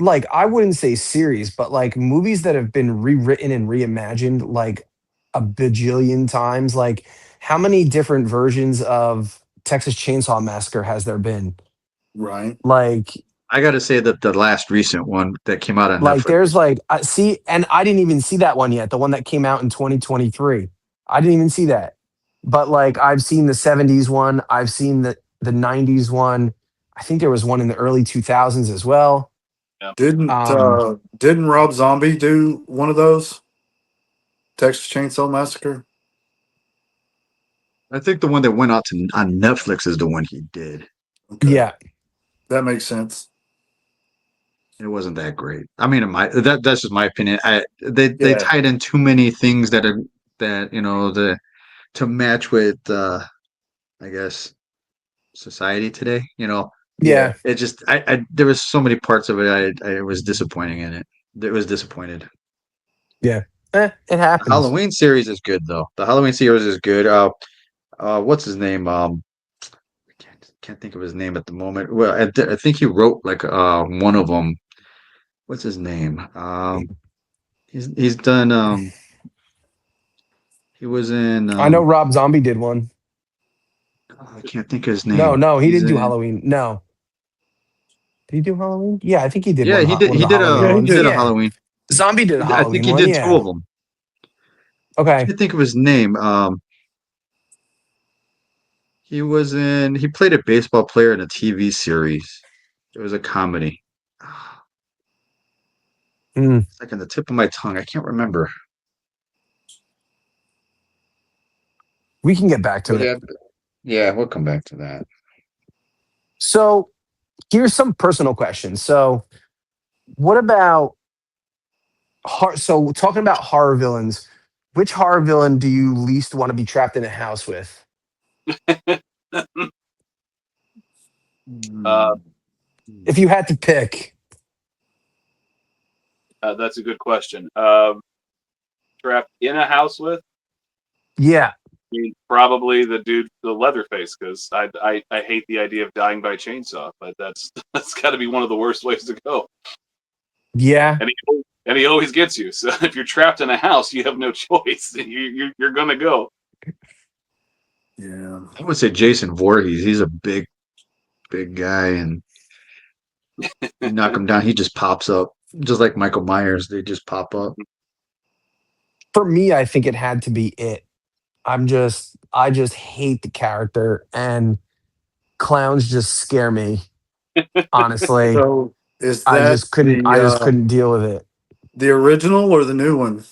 like I wouldn't say series, but like movies that have been rewritten and reimagined like a bajillion times. Like how many different versions of Texas Chainsaw Massacre has there been? Right. Like I got to say that the last recent one that came out on like Netflix. there's like I see, and I didn't even see that one yet. The one that came out in 2023. I didn't even see that. But like I've seen the '70s one, I've seen the '90s one. I think there was one in the early 2000s as well. Yeah. Um, Didn't Rob Zombie do one of those? Texas Chainsaw Massacre? I think the one that went out on Netflix is the one he did. Okay. yeah, That makes sense. It wasn't that great. I mean, that's just my opinion. They Yeah. tied in too many things that the to match with I guess society today. Yeah. yeah, It just I there was so many parts of it I was disappointing in it. It was disappointed. yeah. It The happens. Halloween series is good though. The Halloween series is good. What's his name? Can't think of his name at the moment. Well, I think he wrote like one of them. What's his name? He's done he was in I know Rob Zombie did one. I can't think of his No, name. no, he He's didn't do in Halloween. No, did he do Halloween? Yeah, I think he did Yeah, he did one of he the did a Halloween Yeah, he he ones. did did. a Yeah, Halloween. Zombie did a I think Halloween he one. did two Yeah. of them. Okay. Can't think of his name. He played a baseball player in a TV series. It was a comedy. Mm, It's like on the tip of my tongue. I can't remember. we can get back to But it. yeah, we'll come back to that. So here's some personal questions. So what about so talking about horror villains, which horror villain do you least want to be trapped in a house with? Uh, If you had to pick. that's a good question. Trapped in a house with? Yeah. I mean, probably the dude, the Leatherface, because I hate the idea of dying by chainsaw, but that's got to be one of the worst ways to go. Yeah. And he always gets you. So if you're trapped in a house, you have no choice. You're gonna go. Yeah. I would say Jason Voorhees. He's a big guy, and you knock him down, he just pops up. Just like Michael Myers, they just pop up. For me, I think it had to be it. I just hate the character, and clowns just scare me. Honestly, So is that I just couldn't deal with it. the original or the new one?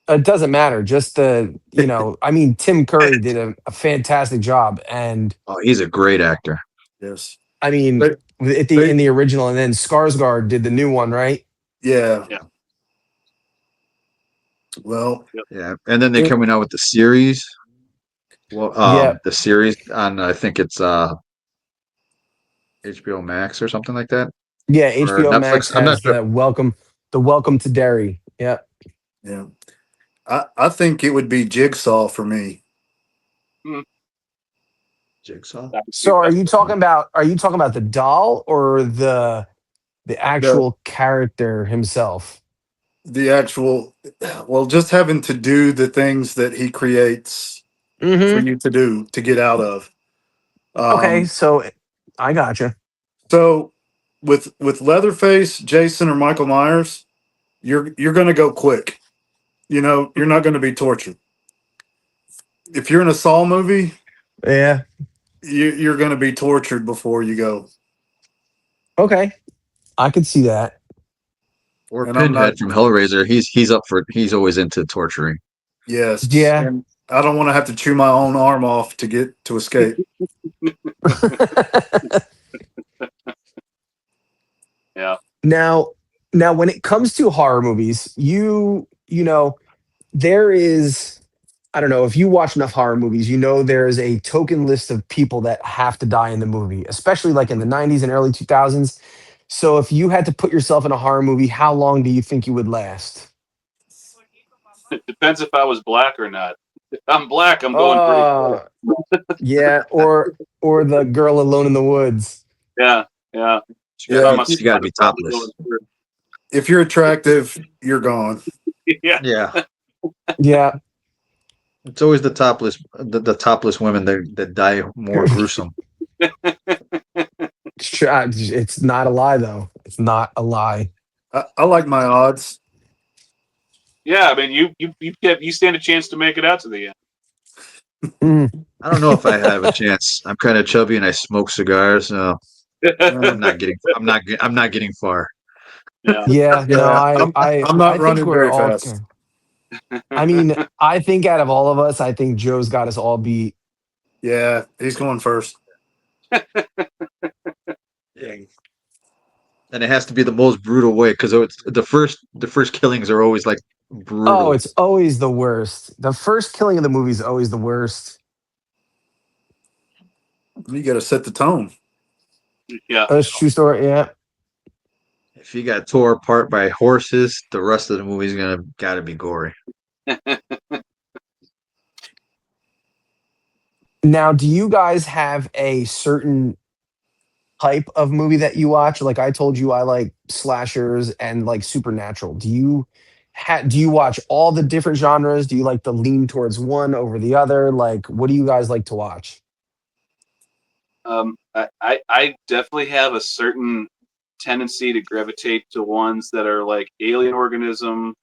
It doesn't matter. Just I mean, Tim Curry did a fantastic job, and Oh, he's a great actor. Yes. I mean, They, in they, the original, and then Skarsgård did the new one, right? yeah. Yeah. Well, Yeah, and then they're It, coming out with the series. Well, yeah, the series on I think it's HBO Max or something like that, yeah. or HBO Max Netflix. I'm not has sure. the Welcome to Derry. Yeah. yeah. I think it would be Jigsaw for me. Hmm, Jigsaw. So are you talking about the doll or the The actual character himself? the actual, well, just having to do the things that he creates for Mm-hmm. you to do to get out of. Okay, Um, so I gotcha. so with Leatherface, Jason, or Michael Myers, you're going to go quick. You know, you're not going to be tortured. If you're in a Saw movie, Yeah. you're going to be tortured before you go. Okay. I could see that. Or And I'm not. Pinhead from Hellraiser. He's always into torturing. Yes, Yeah. and I don't want to have to chew my own arm off to get to escape. yeah. now, now when it comes to horror movies, you know, there is I don't know, if you watch enough horror movies, you know there is a token list of people that have to die in the movie, especially like in the 90s and early 2000s. So if you had to put yourself in a horror movie, how long do you think you would last? It depends if I was black or not. If I'm black, I'm going pretty quick. Uh yeah, or the girl alone in the woods. Yeah, yeah. If Yeah, I'm a You got to spot, be I'm probably topless. going through. if you're attractive, you're gone. Yeah. Yeah, Yeah. it's always the topless women that die more gruesome. It's not a lie though. It's not a lie. I like my odds. Yeah, I mean, you stand a chance to make it out to the end. Mm, I don't know if I have a chance. I'm kind of chubby and I smoke cigars. So Uh, I'm not getting far. Yeah. yeah, no, yeah, I'm I not think running we're very all fast. I mean, I think out of all of us, I think Joe's got us all beat. Yeah, he's going first. Yeah. And it has to be the most brutal way because the first killings are always like Oh, brutal. it's always the worst. The first killing of the movie is always the worst. You got to set the tone. Yeah. That's true story. Yeah. If you got tore apart by horses, the rest of the movie's gonna gotta be gory. Now, do you guys have a certain type of movie that you watch? Like I told you, I like slashers and like supernatural. Do you watch all the different genres? Do you like to lean towards one over the other? Like, what do you guys like to watch? I definitely have a certain tendency to gravitate to ones that are like alien organism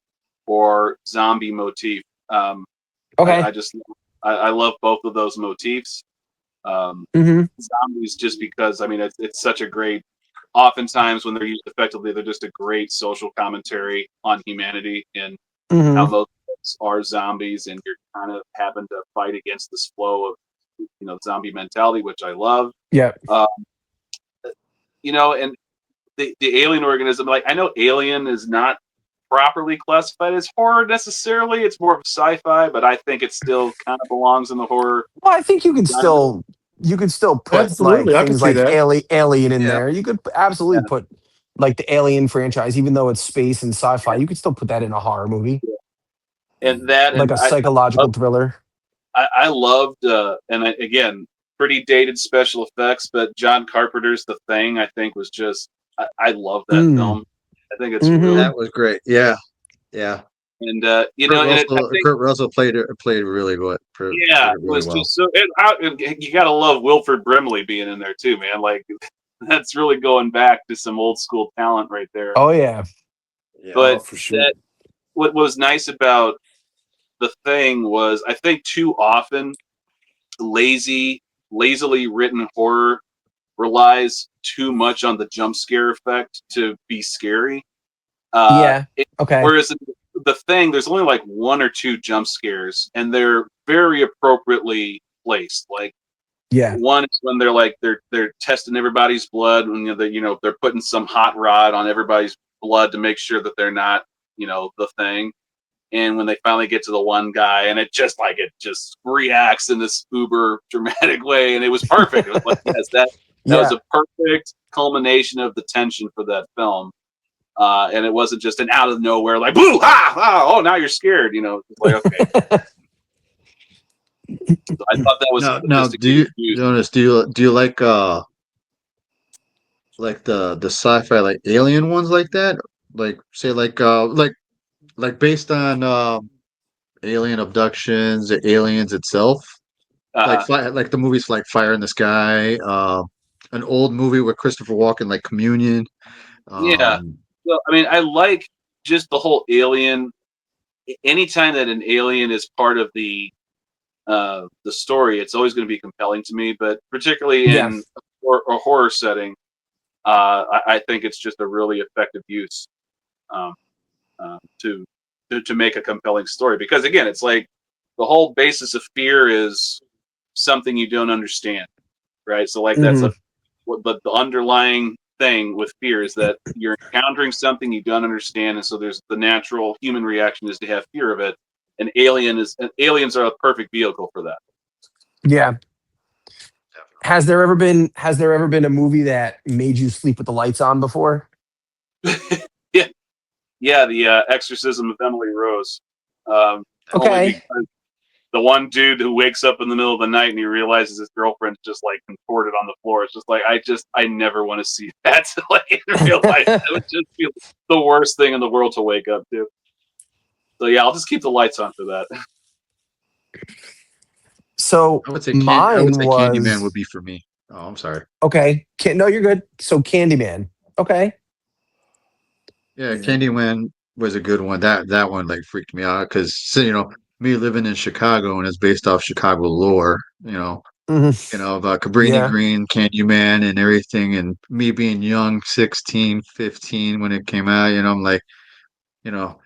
or zombie motif. I Okay. just I love both of those motifs. Hmm. Zombies, just because I mean it's such a great. Oftentimes, when they're used effectively, they're just a great social commentary on humanity and how Hmm. most of us are zombies, and you're kind of having to fight against this flow of zombie mentality, which I love. Yeah. Uh, and the alien organism, like I know Alien is not properly classified as horror necessarily. It's more of sci-fi, but I think it still kind of belongs in the horror Well, I think genre. you could still put like Absolutely, I can things see like that. Alien in Yeah. there. You could absolutely Yeah. put like the Alien franchise, even though it's space and sci-fi. You could still put that in a horror movie, And that, like and a I psychological thriller. I loved, again, pretty dated special effects, but John Carpenter's The Thing, I think, was just, I love that Mm. film. I think it's Hmm. really, That was great. Yeah, yeah. and I think, Kurt Russell played really good. yeah, Played it it really was well. just so, you gotta love Wilford Brimley being in there too, man. Like, that's really going back to some old school talent right there. Oh yeah. Yeah. Oh, But for sure. that, what was nice about The Thing was, I think too often, lazily written horror relies too much on the jump scare effect to be scary. Yeah. Okay. Whereas in The Thing, there's only like one or two jump scares, and they're very appropriately placed. Like Yeah. one is when they're testing everybody's blood, when they're putting some hot rod on everybody's blood to make sure that they're not the Thing. And when they finally get to the one guy, and it just reacts in this uber dramatic way, and it was perfect. It was like, yes, that was Yeah. a perfect culmination of the tension for that film. And it wasn't just an out of nowhere like boo ha, ha oh, now you're scared. It's like, okay. So I thought that was Now, just a good use. Jonas, do you like the sci-fi like alien ones like that? Like say like based on alien abductions, aliens itself? Uh, Like the movies like Fire in the Sky, an old movie with Christopher Walken like Communion. yeah. Um So I mean, I like just the whole alien. Anytime that an alien is part of the story, it's always going to be compelling to me. But particularly Yeah. in a horror setting, I think it's just a really effective use um, uh, to make a compelling story. Because again, it's like the whole basis of fear is something you don't understand, right? So like that's Hmm. the underlying thing with fear is that you're encountering something you don't understand, and so there's the natural human reaction is to have fear of it. And aliens are a perfect vehicle for that. Yeah. Has there ever been a movie that made you sleep with the lights on before? Yeah, yeah, the Exorcism of Emily Rose. Only Okay. because the one dude who wakes up in the middle of the night and he realizes his girlfriend's just like contorted on the floor. It's just like I never want to see that like in real life. It would just feel the worst thing in the world to wake up to. So yeah, I'll just keep the lights on for that. So I would mine say Candyman would was be for me. Oh, I'm sorry. okay. No, you're good. So Candyman. Okay. Yeah, Yeah. Candyman was a good one. That one like freaked me out because me living in Chicago and it's based off Chicago lore. Hmm. About Cabrini Yeah. Green, Candyman, and everything, and me being young, 16, 15 when it came out. I'm like, you know,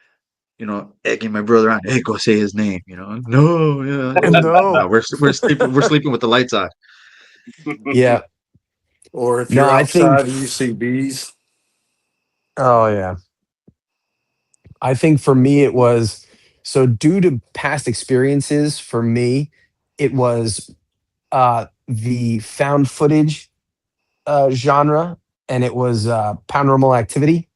egging my brother on, hey, go say his name. No, yeah, Oh no, no. we're sleeping with the lights on. Yeah. Or if No, you're I outside and think. you see bees. Oh yeah. I think for me it was so due to past experiences. For me, it was the found footage genre, and it was Paranormal Activity.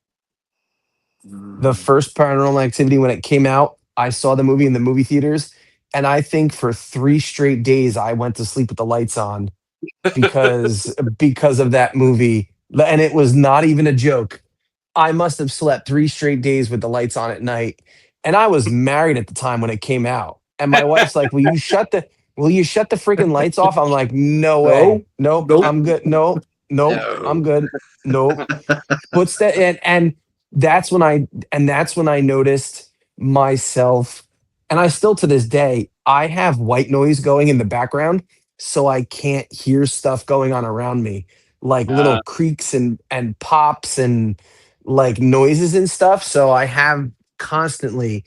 The Mm. first Paranormal Activity when it came out, I saw the movie in the movie theaters, and I think for 3 straight days I went to sleep with the lights on because of that movie, and it was not even a joke. I must have slept 3 straight days with the lights on at night, and I was married at the time when it came out. And my wife's like, will you shut the freaking lights off?" I'm like, "No No, way, nope, nope. I'm good, nope, I'm No. good, nope." What's that? And that's when I noticed myself, and I still to this day I have white noise going in the background so I can't hear stuff going on around me, like little Uh, creaks and pops and like noises and stuff. So I have constantly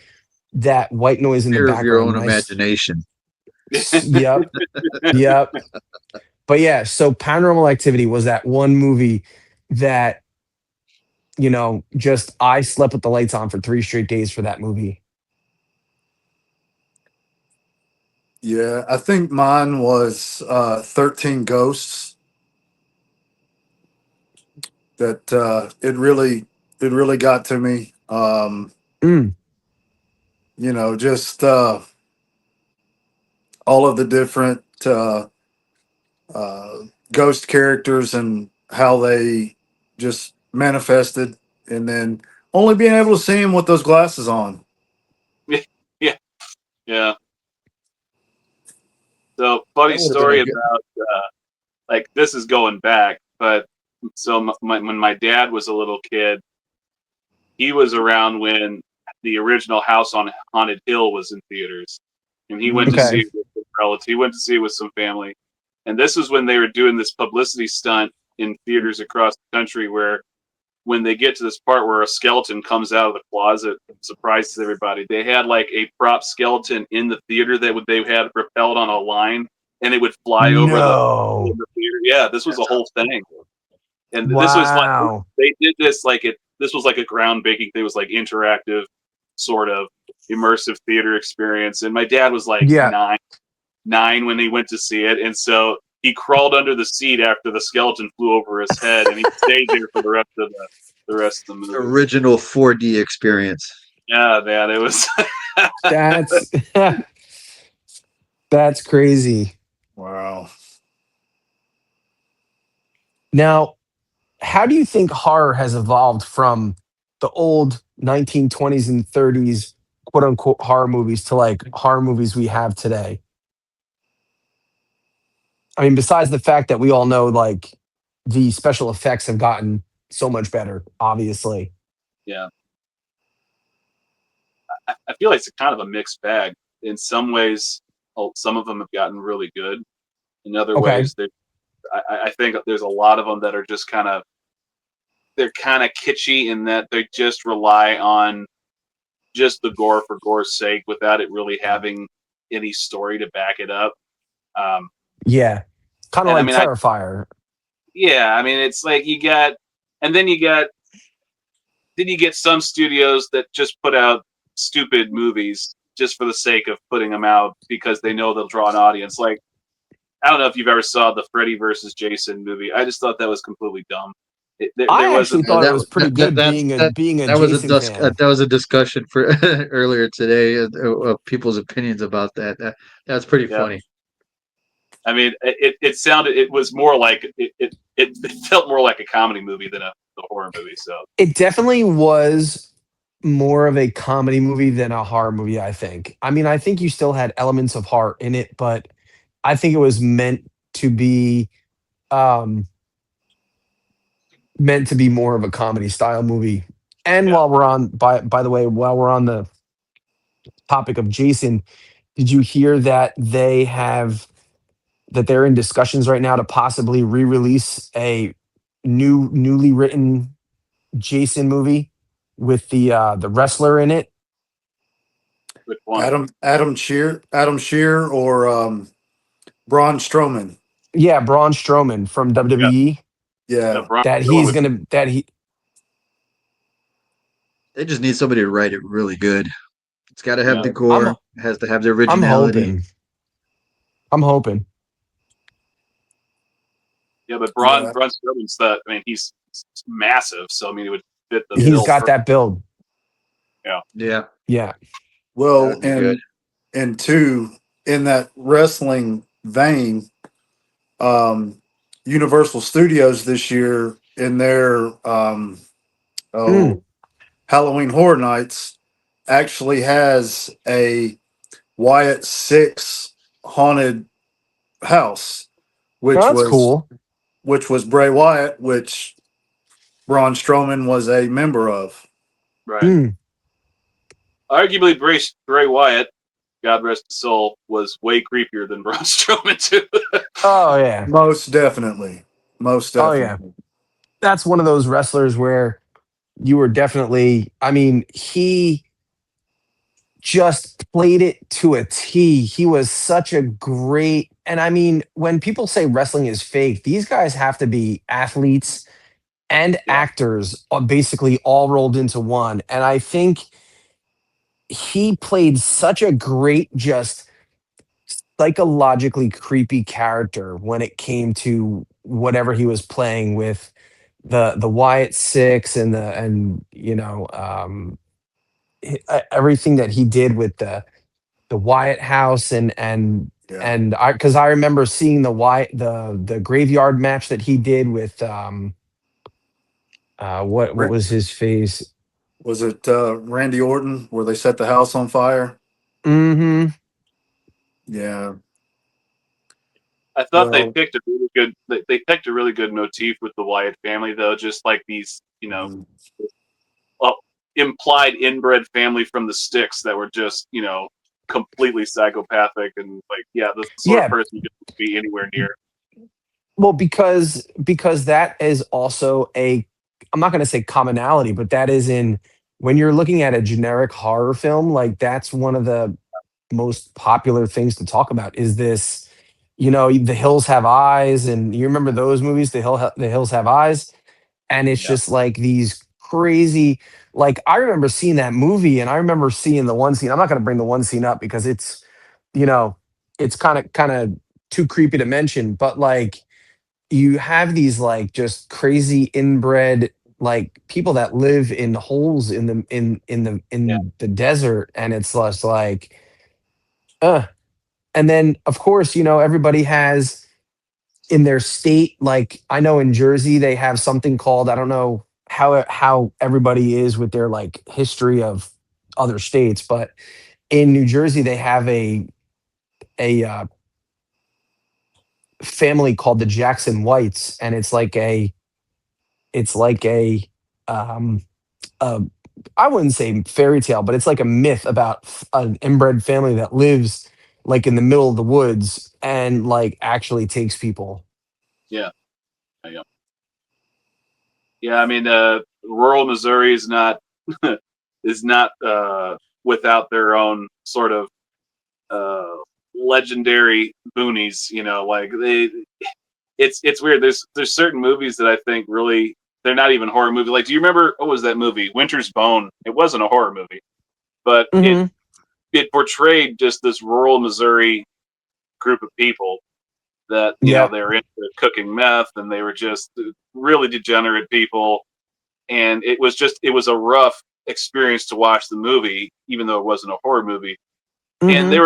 that white noise in the Fear of your background. own imagination. Yep, yep. But yeah, so Paranormal Activity was that one movie that, just I slept with the lights on for 3 straight days for that movie. Yeah, I think mine was 13 Ghosts. That it really got to me. Mm, Just all of the different uh, ghost characters and how they just manifested, and then only being able to see them with those glasses on. yeah, yeah. So funny That would have been a story good. about like this is going back, but so when my dad was a little kid, he was around when the original House on Haunted Hill was in theaters, and he went to see okay. it with his relatives. He went to see it with some family, and this was when they were doing this publicity stunt in theaters across the country, where when they get to this part where a skeleton comes out of the closet, surprises everybody. They had like a prop skeleton in the theater that they had propelled on a line, and it would fly over No. the theater. Yeah, this was a whole thing, and this was like Wow. they did this like it. This was like a groundbreaking thing. It was like interactive, sort of immersive theater experience. And my dad was like Yeah. nine when he went to see it, and so he crawled under the seat after the skeleton flew over his head, and he stayed there for the rest of the movie. Original 4D experience. Yeah, man, it was. That's that's crazy. Wow. Now, how do you think horror has evolved from the old 1920s and 30s quote unquote horror movies to like horror movies we have today? I mean, besides the fact that we all know like the special effects have gotten so much better, obviously. Yeah, I feel like it's kind of a mixed bag. In some ways, some of them have gotten really good. In other Okay. ways, I think there's a lot of them that are just they're kind of kitschy in that they just rely on just the gore for gore's sake without it really having any story to back it up. Um, Yeah. Kind of and I like mean, Terrifier. yeah, I mean, it's like and then you get some studios that just put out stupid movies just for the sake of putting them out because they know they'll draw an audience. Like, I don't know if you've ever saw the Freddy versus Jason movie. I just thought that was completely dumb. There I wasn't. actually thought it was pretty good being a That was a Jason fan. that was a discussion for earlier today of people's opinions about that. That's pretty Yeah, funny. I mean, it was more like it felt more like a comedy movie than a horror movie. So It definitely was more of a comedy movie than a horror movie, I think. I mean, I think you still had elements of heart in it, but I think it was to be um meant to be more of a comedy style movie. And yeah, while we're on by the way, while we're on the topic of Jason, did you hear that they're in discussions right now to possibly re-release a newly written Jason movie with the wrestler in it? which one? Adam Shear, or Braun Strowman. Yeah, Braun Strowman from Yeah, WWE. yeah, Yeah, Brian That Strowman he's was. gonna that he They just need somebody to write it really good. It's got to have Yeah, the I'm gore. It has to have the I'm originality. hoping. I'm hoping. yeah, but yeah. Braun Strowman's the. I mean, he's massive, so I mean, it would fit the He's bill. got that build. Yeah, Yeah, Yeah. that Well, would be good. and two, in that wrestling vein, um, Universal Studios this year in their Mm, oh Halloween Horror Nights actually has a Wyatt Six haunted house, which that's was cool. Bray Wyatt, which Braun Strowman was a member of. right. Mm, Arguably, Bray Wyatt God rest his soul, was way creepier than Braun Strowman too. Oh yeah. Most definitely. Most Oh yeah. definitely. That's one of those wrestlers where you were definitely, I mean, he just played it to a T. He was such a great, and I mean, when people say wrestling is fake, these guys have to be athletes and Yeah, actors basically all rolled into one. And I think he played such a great, just psychologically creepy character when it came to whatever he was playing with the Wyatt Six and everything that he did with the Wyatt house Yeah. and I because I remember seeing the Wyatt the graveyard match that he did with what Ra- was his face. Was it Randy Orton where they set the house on fire? Hmm. Yeah. I thought they Well, picked a really good. They picked a really good motif with the Wyatt family, though. Just like these, mhm. well, implied inbred family from the sticks that were just, completely psychopathic and like, yeah, the sort of Yeah, person you don't be anywhere near. well, because that is also a, I'm not going to say commonality, but that is in, when you're looking at a generic horror film, like that's one of the most popular things to talk about is this, The Hills Have Eyes, and you remember those movies, The Hills Have Eyes, and it's Yeah, just like these crazy, like I remember seeing that movie, and I remember seeing the one scene. I'm not going to bring the one scene up because you know, it's kind of too creepy to mention, but like you have these like just crazy inbred like people that live in holes yeah, in the desert, and it's just like uh and then of course everybody has in their state, like I know in Jersey they have something called, I don't know how everybody is with their like history of other states, but in New Jersey they have a family called the Jackson Whites, and it's like um a I wouldn't say fairy tale, but it's like a myth about an inbred family that lives like in the middle of the woods and like actually takes people. yeah, yeah. Yeah, I mean, rural Missouri is not is not without their own sort of uh, legendary boonies. Like it's weird. There's certain movies that I think really they're not even horror movies. Like, do you remember what was that movie, Winter's Bone? It wasn't a horror movie, but it Hmm. it portrayed just this rural Missouri group of people that Yeah. they were into cooking meth and they were just really degenerate people, and it was a rough experience to watch the movie, even though it wasn't a horror movie. And Hmm. there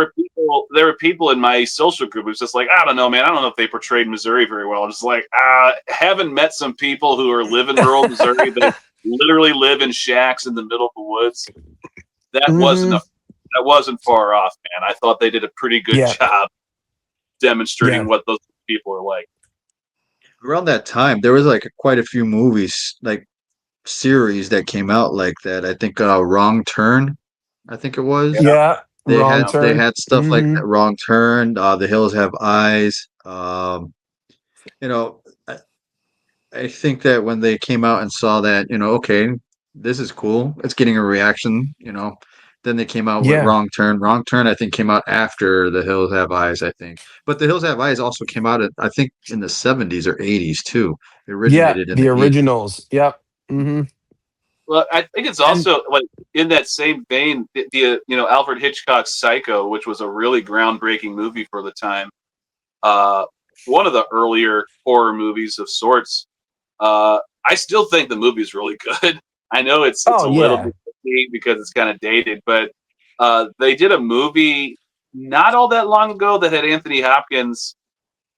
were people in my social group who's just like, I don't know, man, I don't know if they portrayed Missouri very well. Just like, haven't met some people who live in rural Missouri that literally live in shacks in the middle of the woods. That wasn't Hmm. a that wasn't far off, man. I thought they did a pretty good Yeah. job demonstrating Yeah. what those people are like. Around that time, there was like quite a few movies, like series that came out like that. I think Wrong Turn, I think it was. Yeah, Yeah. They Wrong had yeah, they turn. had stuff like Hmm. that, Wrong Turn, The Hills Have Eyes. You know, I think that when they came out and saw that, okay, this is cool. It's getting a reaction, Then they came out with Yeah. Wrong Turn. Wrong Turn, I think, came out after The Hills Have Eyes, I think. But The Hills Have Eyes also came out, I think, in the 70s or 80s too. It Yeah. originated in The the 80s. originals. Yep. Hmm. well, I think it's And also like in that same vein, Alfred Hitchcock's Psycho, which was a really groundbreaking movie for the time. Uh, One of the earlier horror movies of sorts. I still think the movie's really good. I know it's oh a little yeah. bit dated because it's kind of dated, but they did a movie not all that long ago that had Anthony Hopkins,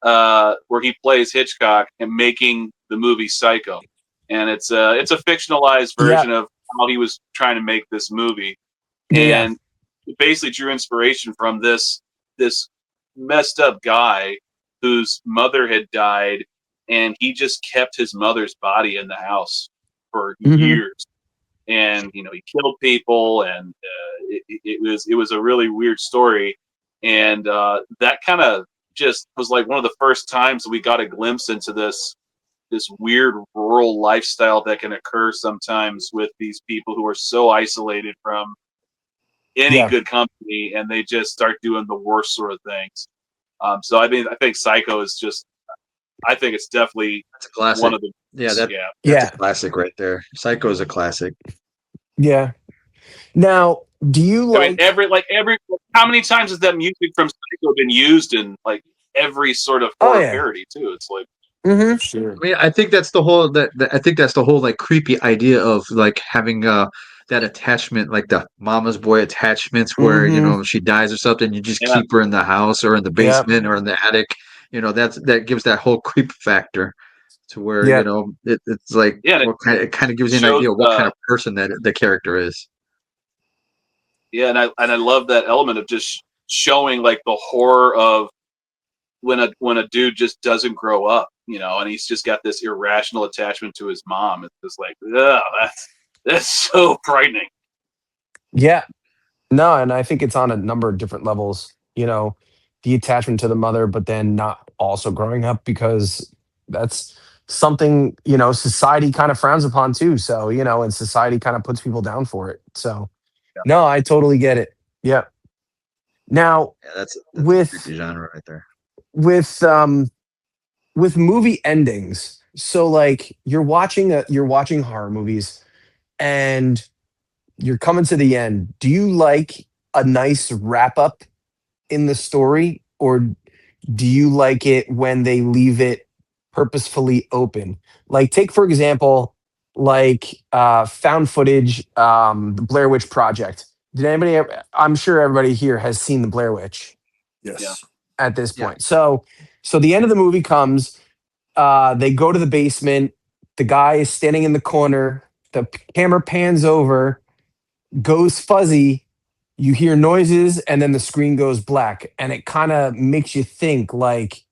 where he plays Hitchcock and making the movie Psycho, and it's a fictionalized Yeah. version of how he was trying to make this movie, Yeah. and it basically drew inspiration from this messed up guy whose mother had died, and he just kept his mother's body in the house for Hmm. years. and he killed people, and it was a really weird story, and that kind of just was like one of the first times we got a glimpse into this weird rural lifestyle that can occur sometimes with these people who are so isolated from any Yeah. good company, and they just start doing the worst sort of things. So I mean, I think Psycho is just. I think it's definitely That's a one classic. of the. Yeah, Yeah. that's a Yeah. classic right there. Psycho is a classic. Yeah. Now, do you I mean, like? every. How many times has that music from Psycho been used in like every sort of Oh horror yeah. parody too? It's like, Mm-hmm. For sure. I mean, I think that's the whole I think that's the whole like creepy idea of like having that attachment, like the mama's boy attachments, where Mm-hmm. she dies or something, you just yeah, keep her in the house or in the Yep. basement or in the attic. That gives that whole creep factor to where Yep. it's like yeah. And what kind. It kind of gives you an shows idea of what kind of person that the character is. yeah, and I love that element of just showing like the horror of when a dude just doesn't grow up, and he's just got this irrational attachment to his mom. It's just like, ugh, that's so frightening. Yeah. No, and I think it's on a number of different levels. The attachment to the mother, but then not also growing up because that's something society kind of frowns upon too. So and society kind of puts people down for it. So Yeah. no, I totally get it. Yeah. Now Yeah, that's a with creepy genre right there. with um with movie endings, so like you're watching horror movies and you're coming to the end. Do you like a nice wrap up in the story, or do you like it when they leave it purposefully open? Like, take for example, like found footage, the Blair Witch Project. Did anybody? I'm sure everybody here has seen the Blair Witch Yeah. Yes. at this Yeah. point. So the end of the movie comes. They go to the basement. The guy is standing in the corner. The camera pans over, goes fuzzy, you hear noises, and then the screen goes black, and it kind of makes you think like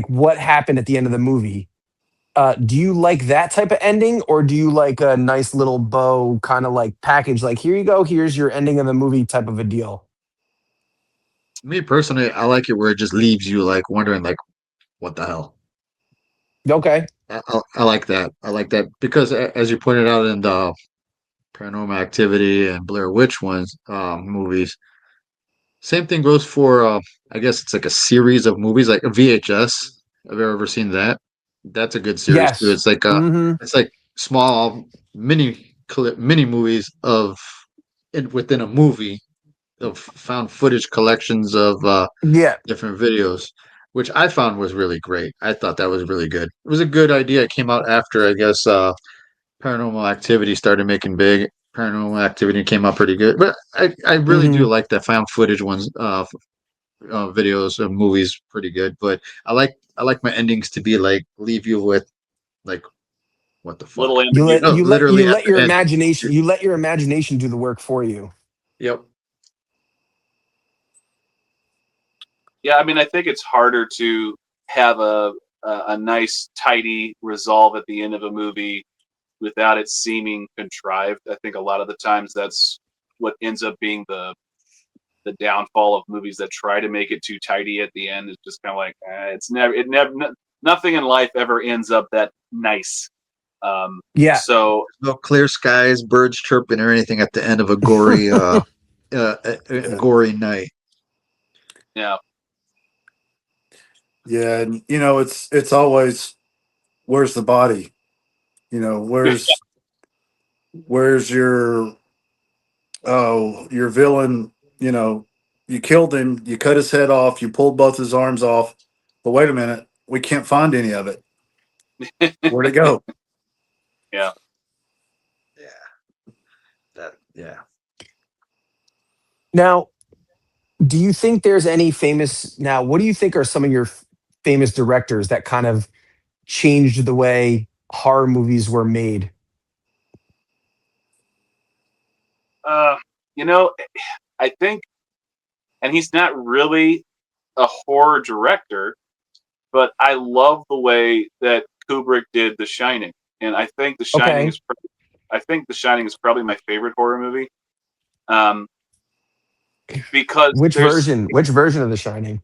what happened at the end of the movie. Do you like that type of ending, or do you like a nice little bow kind of like package, like here you go, here's your ending of the movie type of a deal? Me personally, I like it where it just leaves you like wondering like what the hell. Okay. I like that. I like that because as you pointed out in the Paranormal Activity and Blair Witch ones movies, same thing goes for I guess it's like a series of movies like a VHS. Have you ever seen that? That's a good series too. Yes. Mm-hmm. It's like small mini movies within a movie of found footage collections of Yeah. different videos, which I found was really great. I thought that was really good. It was a good idea. It came out after, I guess, Paranormal Activity started making big. Paranormal Activity came out pretty good, but I really do Mm-hmm. like the found footage ones, videos of movies, pretty good. But I like my endings to be like leave you with like what the Little fuck. you let ambiguity. you let Literally you at let the your end. imagination you let your imagination do the work for you. Yep. Yeah, I mean, I think it's harder to have a nice, tidy resolve at the end of a movie without it seeming contrived. I think a lot of the times that's what ends up being the downfall of movies that try to make it too tidy at the end. It's just kind of like nothing in life ever ends up that nice. Yeah. So No clear skies, birds chirping, or anything at the end of a gory, Yeah. gory night. yeah, Yeah. And it's always where's the body? Where's your villain? You killed him, you cut his head off, you pulled both his arms off. But wait a minute, we can't find any of it. Where'd it go? yeah. Yeah. Yeah. Now, do you think there's any famous now? What do you think are some of your famous directors that kind of changed the way horror movies were made? Uh, you know, I think, and he's not really a horror director, but I love the way that Kubrick did The Shining, and I think The Shining Okay. is I think The Shining is probably my favorite horror movie. Because Which there's version? Which version of The Shining?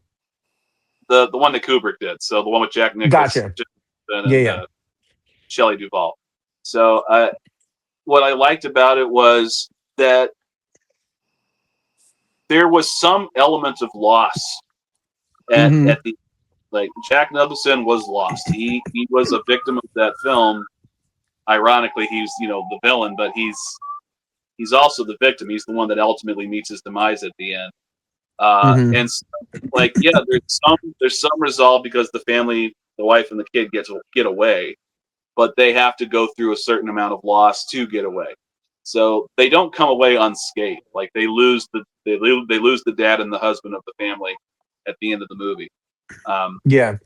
the one that Kubrick did. So the one with Jack Nicholson Gotcha. Yeah, and yeah. Shelley Duvall. So what I liked about it was that there was some element of loss Hmm. at the like Jack Nicholson was lost. He was a victim of that film. Ironically, he's the villain, but he's also the victim. He's the one that ultimately meets his demise at the end. Hmm. And so, yeah, there's some resolve because the family, the wife and the kid get away, but they have to go through a certain amount of loss to get away. So they don't come away unscathed. Like they lose the dad and the husband of the family at the end of the movie. Yeah.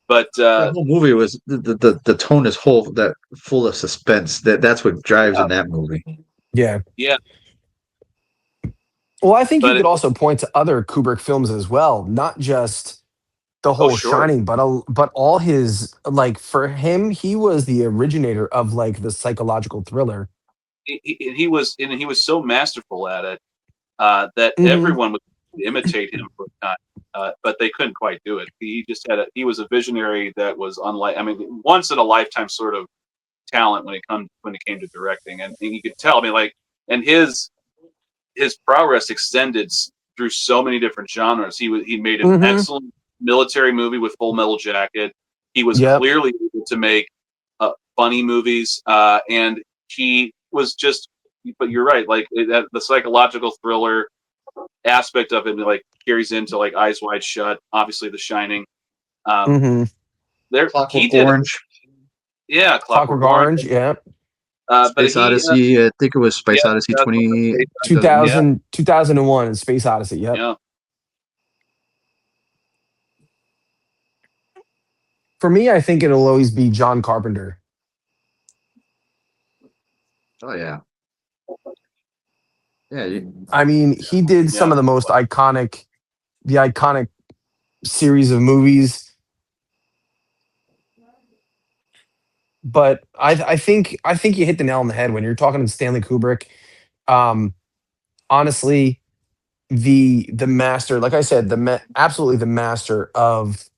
But The whole movie was the tone is full of suspense. That's what drives in that movie. Yeah. yeah, Well, I think you but could also point to other Kubrick films as well, not just the oh whole sure, Shining, but all his, like, for him, he was the originator of like the psychological thriller. he was so masterful at it that Hmm. everyone would imitate him for a time, but they couldn't quite do it. He was a visionary that was unlike. I mean, once in a lifetime sort of talent when it came to directing, and you could tell. I mean, like, and his prowess extended through so many different genres. He made an Hmm. excellent military movie with Full Metal Jacket. He was Yep. clearly able to make funny movies, and he was just. But you're right, like the psychological thriller aspect of it, like carries into like Eyes Wide Shut, obviously The Shining. Um, Hmm. there he Clockwork did it, Orange, yeah, Clockwork Clockwork Orange. Orange. Yeah. But Space Odyssey. I think it was yeah, Space Odyssey that's what 20, the- yeah, 2000, 2001 and Space Odyssey. Yep. yeah. For me, I think it'll always be John Carpenter. Oh yeah, yeah. I mean, he did some Yeah. of the most iconic series of movies. But I think you hit the nail on the head when you're talking to Stanley Kubrick. Um, Honestly, the master, like I said, absolutely the master of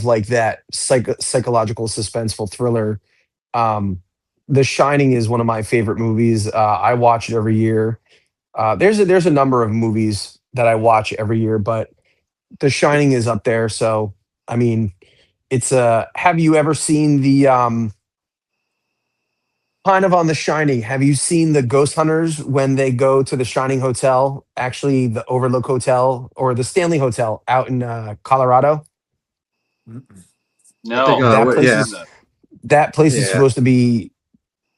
like that psychological suspenseful thriller. Um, The Shining is one of my favorite movies. I watch it every year. There's a number of movies that I watch every year, but The Shining is up there. So I mean, it's have you ever seen the kind of on The Shining? Have you seen the ghost hunters when they go to the Shining Hotel, actually the Overlook Hotel or the Stanley Hotel out in Colorado? I think. No, I That haven't place Yeah, seen is that. that place is yeah. supposed to be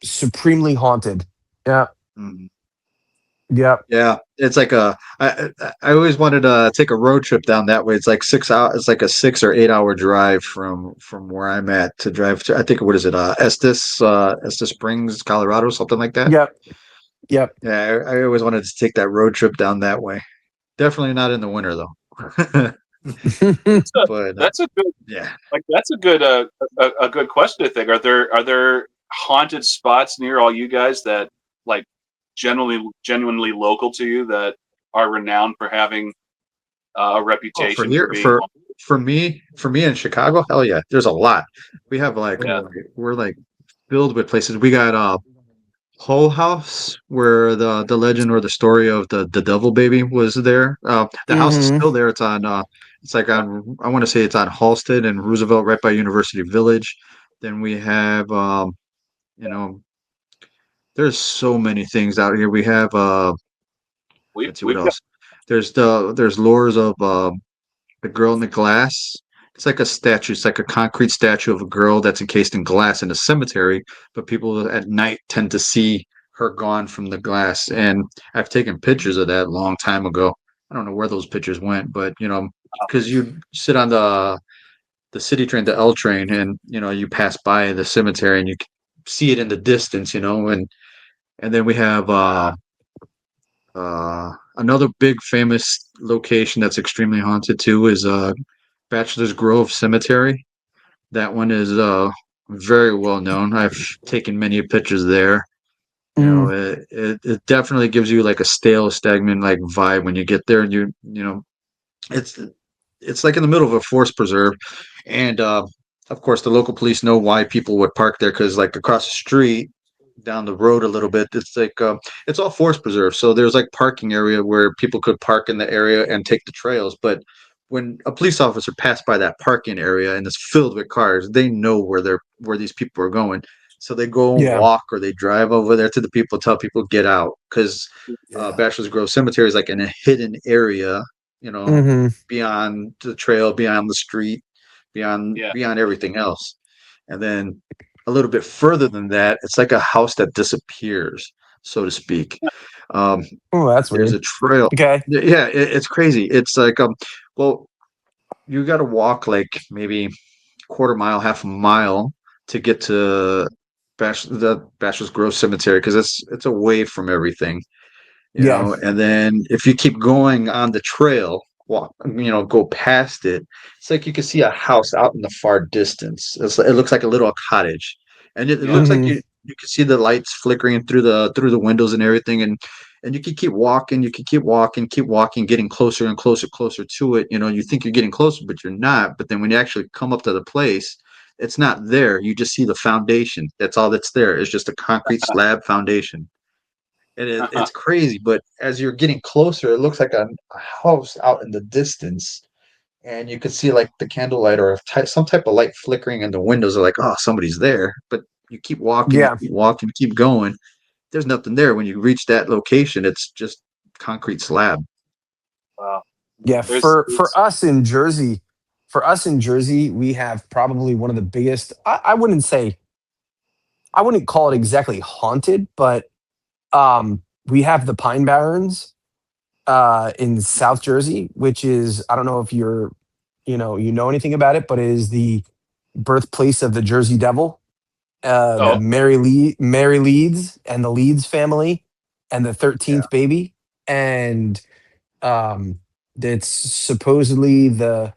supremely haunted. Yeah. Mhm. Yep. Yeah, it's like I always wanted to take a road trip down that way. It's like 6 hours. It's like a 6 or 8 hour drive from where I'm at to drive to. I think what is it? Estes Springs, Colorado, something like that. Yep. Yep. Yeah, I always wanted to take that road trip down that way. Definitely not in the winter though. That's a But that's a good yeah. that's a good a good question. I think are there haunted spots near all you guys that like genuinely local to you that are renowned for having a Oh, for reputation for here being haunted? for me in Chicago, hell yeah, there's a lot. We have like Yeah. we're like filled with places. We got Hull House, where the legend or the story of the Devil Baby was there. The house is Hmm. still there. It's like on I want to say it's on Halsted and Roosevelt, right by University Village. Then we have you know, there's so many things out here. We have We've let's see what we've got else. There's lures of the girl in the glass. It's like a statue. It's like a concrete statue of a girl that's encased in glass in a cemetery, but people at night tend to see her gone from the glass. And I've taken pictures of that a long time ago. I don't know where those pictures went, but because you sit on the city train, the L train, and you pass by the cemetery and you can see it in the distance, and then we have another big famous location that's extremely haunted too is Bachelor's Grove Cemetery. That one is very well known. I've taken many pictures there. You know, Mm, it definitely gives you like a stale, stagnant like vibe when you get there, and you know it's it's like in the middle of a forest preserve, and of course the local police know why people would park there because like across the street, down the road a little bit, it's like it's all forest preserve, so there's like parking area where people could park in the area and take the trails. But when a police officer passed by that parking area and it's filled with cars, they know where these people are going. So they go yeah. walk or they drive over there to the people, tell people get out because Yeah. Bachelor's Grove Cemetery is like in a hidden area, you know, Hmm. beyond the trail, beyond the street, Yeah. beyond everything else. And then a little bit further than that, it's like a house that disappears, so to speak. Um, Oh, that's there's weird. a trail. Okay. Yeah, it's crazy. It's like well, you got to walk like maybe quarter mile, half a mile to get to the Bachelor's Grove Cemetery because it's away from everything, you Yeah. know. And then if you keep going on the trail, walk, you know, go past it, it's like you can see a house out in the far distance. It looks like a little cottage, and it Yeah. looks like Hmm. you can see the lights flickering through the windows and everything, and you can keep walking, you can keep walking, getting closer and closer to it. You know, you think you're getting closer, but you're not. But then when you actually come up to the place, it's not there. You just see the foundation. That's all that's there. It's just a concrete slab foundation, and it's crazy. But as you're getting closer, it looks like a house out in the distance, and you could see like the candlelight or some type of light flickering in the windows. Are like, oh, somebody's there. But you Yeah. keep walking, keep going. There's nothing there. When you reach that location, it's just concrete slab. Wow. Yeah. For There's us in Jersey, we have probably one of the biggest. I wouldn't call it exactly haunted, but we have the Pine Barrens in South Jersey, which is, I don't know if you know anything about it, but it is the birthplace of the Jersey Devil, oh Mary Leeds and the Leeds family, and the yeah. 13th baby, and um, it's supposedly the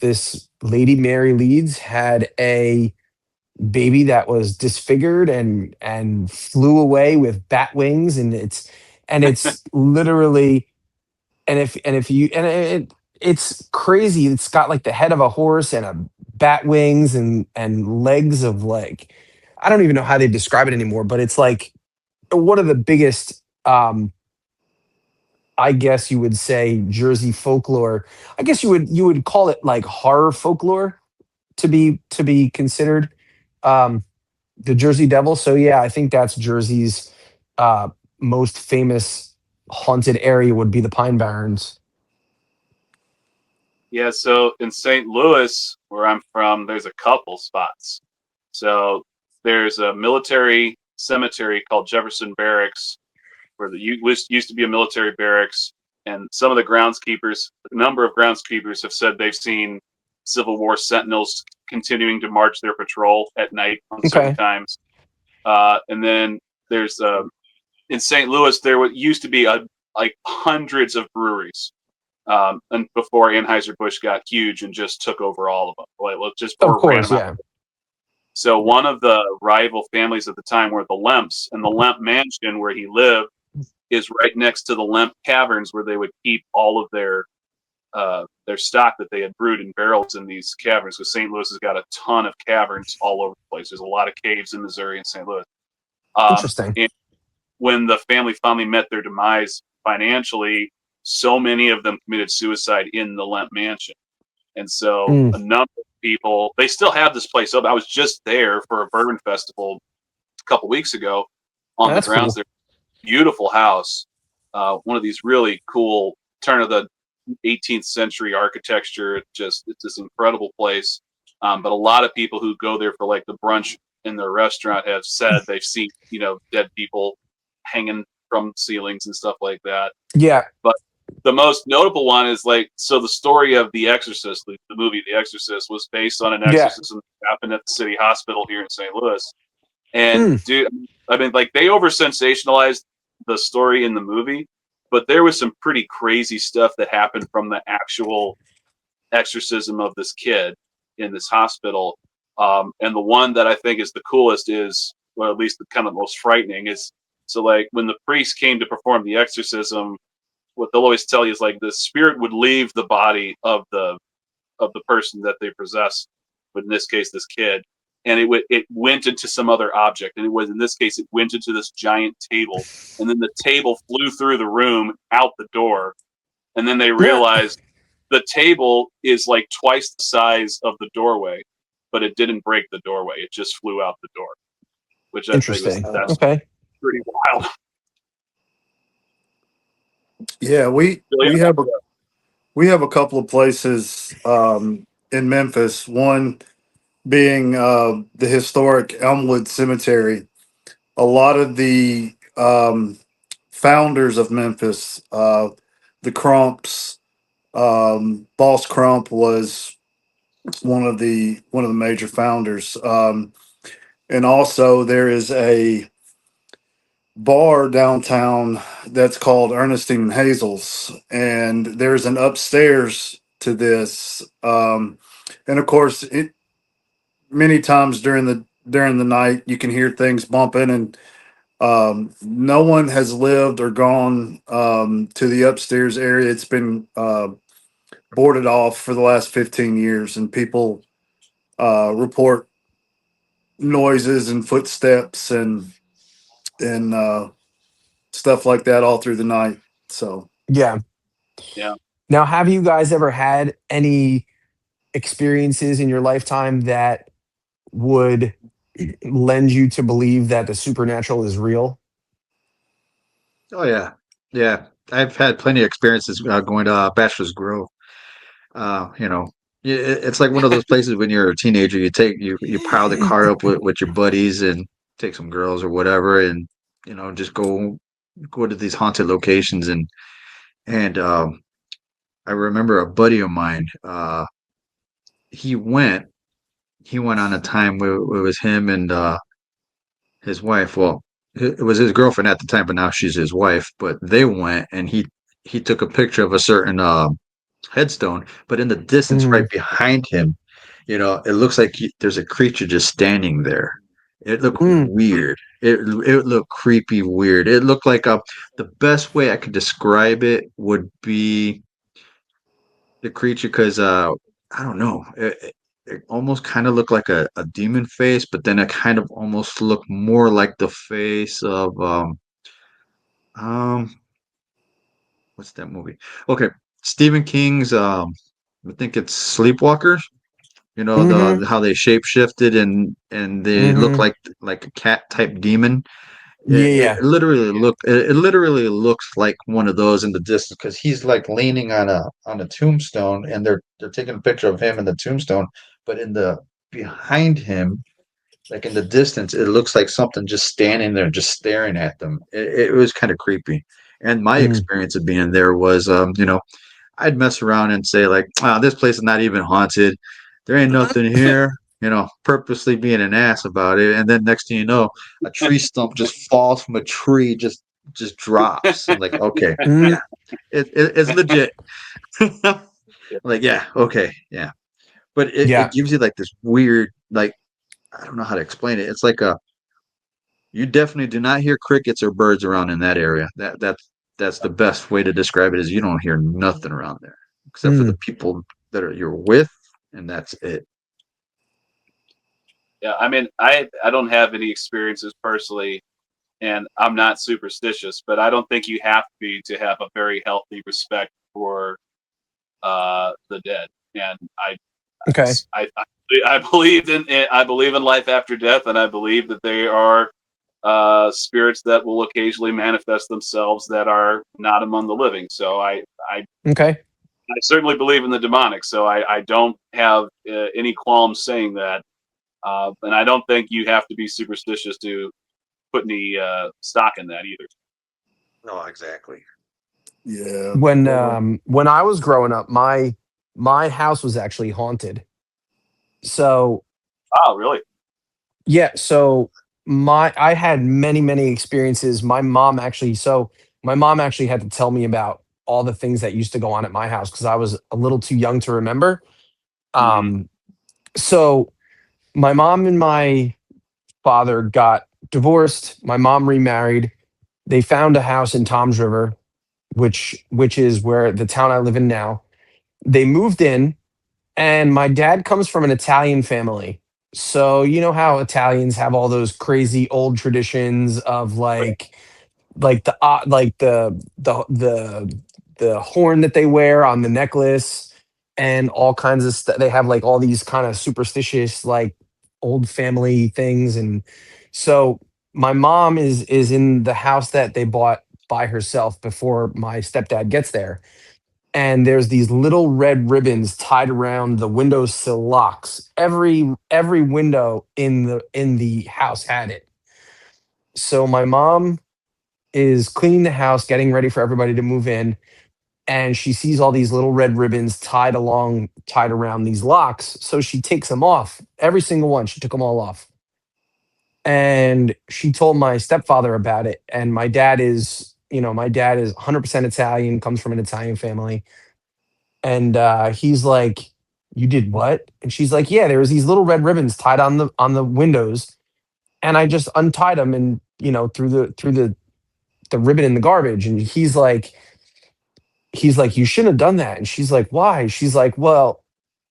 this lady Mary Leeds had a baby that was disfigured and flew away with bat wings, and it's literally, and if you and it's crazy. It's got like the head of a horse and a bat wings and legs of, like, I don't even know how they describe it anymore, but it's like one of the biggest, I guess you would say, Jersey folklore. I guess you would call it like horror folklore, to be considered, um the Jersey Devil. So yeah, I think that's Jersey's uh most famous haunted area would be the Pine Barrens. Yeah, so in St. Louis, where I'm from, there's a couple spots. So there's a military cemetery called Jefferson Barracks, where used to be a military barracks, and some of the groundskeepers, a number of groundskeepers, have said they've seen Civil War sentinels continuing to march their patrol at night on certain Okay. times. And then there's in St. Louis, used to be like hundreds of breweries, and before Anheuser-Busch got huge and just took over all of them, like just Of or ran course, them out. yeah. So one of the rival families at the time were the Lemps, and the Lemp mansion where he lived is right next to the Lemp caverns, where they would keep all of their stock that they had brewed in barrels in these caverns. Because St. Louis has got a ton of caverns all over the place. There's a lot of caves in Missouri and St. Louis. Interesting. And when the family finally met their demise financially, so many of them committed suicide in the Lemp mansion. And so Mm, a number of people, they still have this place up. I was just there for a bourbon festival a couple weeks ago on the that's grounds cool. there. Beautiful house. One of these really cool turn of the 18th century architecture. It's this incredible place. But a lot of people who go there for like the brunch in their restaurant have said they've seen, dead people hanging from ceilings and stuff like that. Yeah. But the most notable one is like, so the story of The Exorcist, the movie The Exorcist, was based on an Yeah. exorcism that happened at the city hospital here in St. Louis. And Mm, dude, I mean, like they over sensationalized the story in the movie, but there was some pretty crazy stuff that happened from the actual exorcism of this kid in this hospital. And the one that I think is the coolest is, well, at least the kind of most frightening is, so like when the priest came to perform the exorcism, what they'll always tell you is like the spirit would leave the body of the person that they possess, but in this case, this kid, and it went into some other object, and it was in this case it went into this giant table, and then the table flew through the room out the door, and then they realized the table is like twice the size of the doorway, but it didn't break the doorway; it just flew out the door, which I think was Interesting. that's Okay. pretty wild. Yeah, we Really, we have a couple of places in Memphis. One being the historic Elmwood Cemetery. A lot of the founders of Memphis, the Crumps, Boss Crump was one of the major founders, and also there is a bar downtown that's called Ernestine and Hazel's, and there's an upstairs to this, and of course, it many times during the night you can hear things bumping, and no one has lived or gone to the upstairs area. It's been boarded off for the last 15 years, and people report noises and footsteps and stuff like that all through the night. So Yeah. yeah. Now, have you guys ever had any experiences in your lifetime that would lend you to believe that the supernatural is real? Oh yeah, yeah. I've had plenty of experiences going to Bachelor's Grove. You know, it's like one of those places when you're a teenager, you pile the car up with your buddies and take some girls or whatever, and just go to these haunted locations and I remember a buddy of mine. He went he went on a time where it was him and his wife. Well, it was his girlfriend at the time, but now she's his wife. But they went and he took a picture of a certain headstone, but in the distance, right Mm, behind him, it looks like there's a creature just standing there. It looked mm, weird. It looked creepy, weird. It looked like the best way I could describe it would be the creature because I don't know. It almost kind of looked like a demon face, but then it kind of almost looked more like the face of um what's that movie? Okay, Stephen King's I think it's Sleepwalkers. hmm The how they shape shifted and they look hmm like a cat type demon. Yeah, It yeah. literally it literally looks like one of those in the distance because he's like leaning on a tombstone and they're taking a picture of him in the tombstone, but in the behind him, like in the distance, it looks like something just standing there, just staring at them. It was kind of creepy. And my Mm. experience of being there was, I'd mess around and say like, "Wow, this place is not even haunted. There ain't nothing here." Purposely being an ass about it, and then next thing you know, a tree stump just falls from a tree, just drops. I'm like, okay, Mm. yeah, it's legit. Like, yeah, okay, yeah, but it Yeah. gives you like this weird, like I don't know how to explain it. It's like you definitely do not hear crickets or birds around in that area. That's the best way to describe it is you don't hear nothing around there except for the Mm. people you're with, and that's it. Yeah, I mean, I don't have any experiences personally, and I'm not superstitious, but I don't think you have to be to have a very healthy respect for the dead. And Okay. I believe I believe in life after death, and I believe that they are spirits that will occasionally manifest themselves that are not among the living. So Okay. I certainly believe in the demonic. So I don't have any qualms saying that. And I don't think you have to be superstitious to put any stock in that either. No, exactly. yeah, When I was growing up, my house was actually haunted. So Oh, really? yeah, so my I had many experiences. My mom actually had to tell me about all the things that used to go on at my house because I was a little too young to remember. Hmm. Um, so my mom and my father got divorced. My mom remarried. They found a house in Tom's River, which is where the town I live in now. They moved in, and my dad comes from an Italian family. So you know how Italians have all those crazy old traditions of like the horn that they wear on the necklace and all kinds of stuff. They have like all these kind of superstitious like old family things. And so my mom is in the house that they bought by herself before my stepdad gets there, and there's these little red ribbons tied around the windowsill locks. Every window in the house had it. So my mom is cleaning the house, getting ready for everybody to move in, and she sees all these little red ribbons tied around these locks. So she takes them off, every single one. She took them all off, and she told my stepfather about it. And my dad is 100% Italian, comes from an Italian family, and he's like, "You did what?" And she's like, "Yeah, there was these little red ribbons tied on the windows, and I just untied them and threw the ribbon in the garbage." And he's like, "You shouldn't have done that." And she's like, "Why?" She's like, "Well,"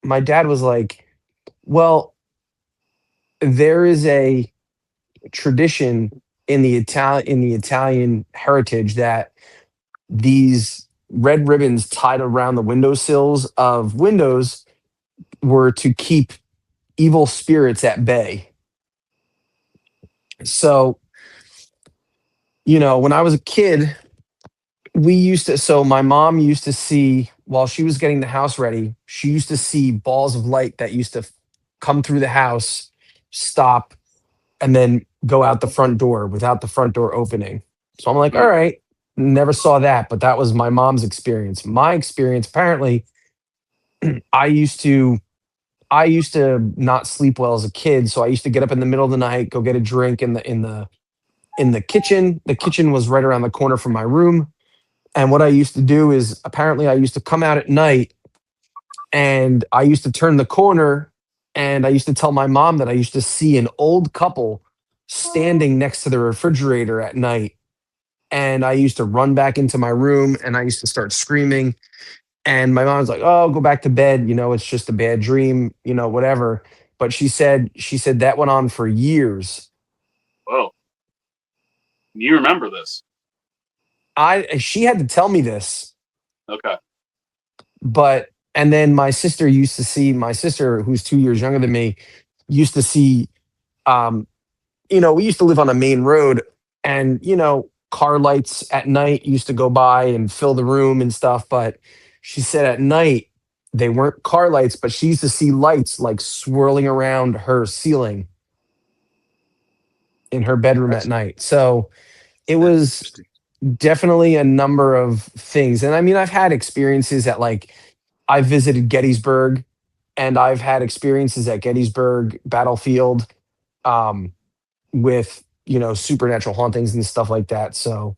my dad was like, "Well, there is a tradition in the Italian heritage that these red ribbons tied around the windowsills of windows were to keep evil spirits at bay." So, when I was a kid, my mom used to see, while she was getting the house ready, she used to see balls of light that used to come through the house, stop, and then go out the front door without the front door opening. So I'm like, all right, never saw that, but that was my mom's experience. My experience, apparently, I used to I used to not sleep well as a kid, so I used to get up in the middle of the night, go get a drink in the kitchen. The kitchen was right around the corner from my room. And what I used to do is, apparently I used to come out at night, and I used to turn the corner, and I used to tell my mom that I used to see an old couple standing next to the refrigerator at night. And I used to run back into my room, and I used to start screaming. And my mom's like, "Oh, go back to bed. It's just a bad dream, whatever." But she said that went on for years. Whoa. You remember this? She had to tell me this. Okay. But and then my sister, who's 2 years younger than me, used to see, um we used to live on a main road, and car lights at night used to go by and fill the room and stuff. But she said at night they weren't car lights, but she used to see lights like swirling around her ceiling in her bedroom at That's night. So it that's was interesting. definitely a number of things. And I mean, I've had experiences at, like, I visited Gettysburg, and I've had experiences at Gettysburg battlefield, um, with supernatural hauntings and stuff like that. So,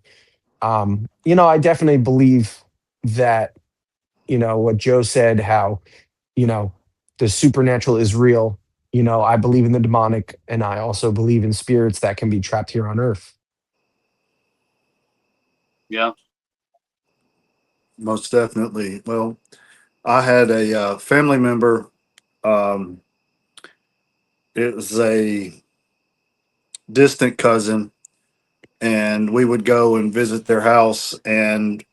I definitely believe that, what Joe said, how you know the supernatural is real. I believe in the demonic, and I also believe in spirits that can be trapped here on Earth. Yeah. Most definitely. Well, I had a family member. Um, it was a distant cousin, and we would go and visit their house, and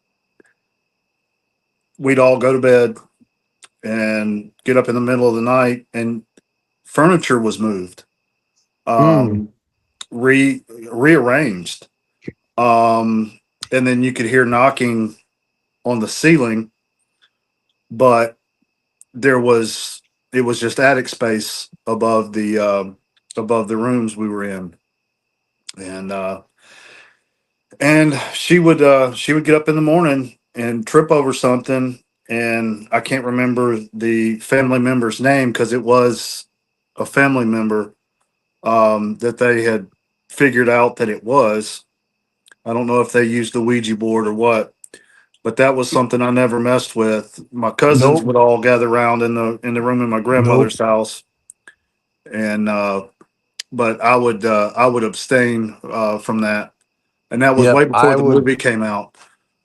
we'd all go to bed and get up in the middle of the night, and furniture was moved, Mm, um, rearranged, and then you could hear knocking on the ceiling, but there was it was just attic space above the rooms we were in, and she would get up in the morning and trip over something, and I can't remember the family member's name because it was a family member, that they had figured out that it was. I don't know if they used the Ouija board or what, but that was something I never messed with. My cousins nope, would all gather around in the room in my nope. grandmother's house, and but I would abstain from that, and that was way Yep. before the movie came out.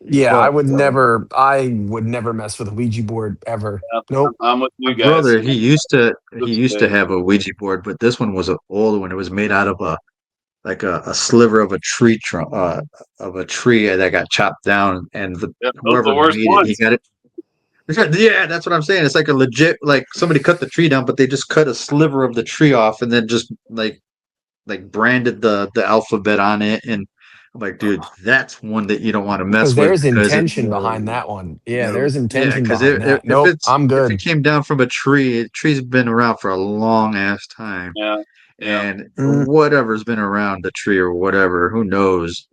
Yeah, But I would never mess with a Ouija board ever. Yeah, Nope. I'm with My you guys. brother, he Looks used to big. have a Ouija board, but this one was an old one. It was made out of a sliver of a tree trunk of a tree that got chopped down, and Yep, those are the whoever worst made it, he ones. got it. Yeah, that's what I'm saying. It's like a legit, like somebody cut the tree down, but they just cut a sliver of the tree off and then just like branded the alphabet on it. And I'm like, dude, that's one that you don't want to Because mess with there's because it, intention behind no, that one. Yeah, no, there's yeah, intention because behind that. if Nope. it's I'm if it good. came down from a tree, a tree's been around for a long ass time, Yeah, yeah, and Mm. whatever's been around the tree or whatever, who knows?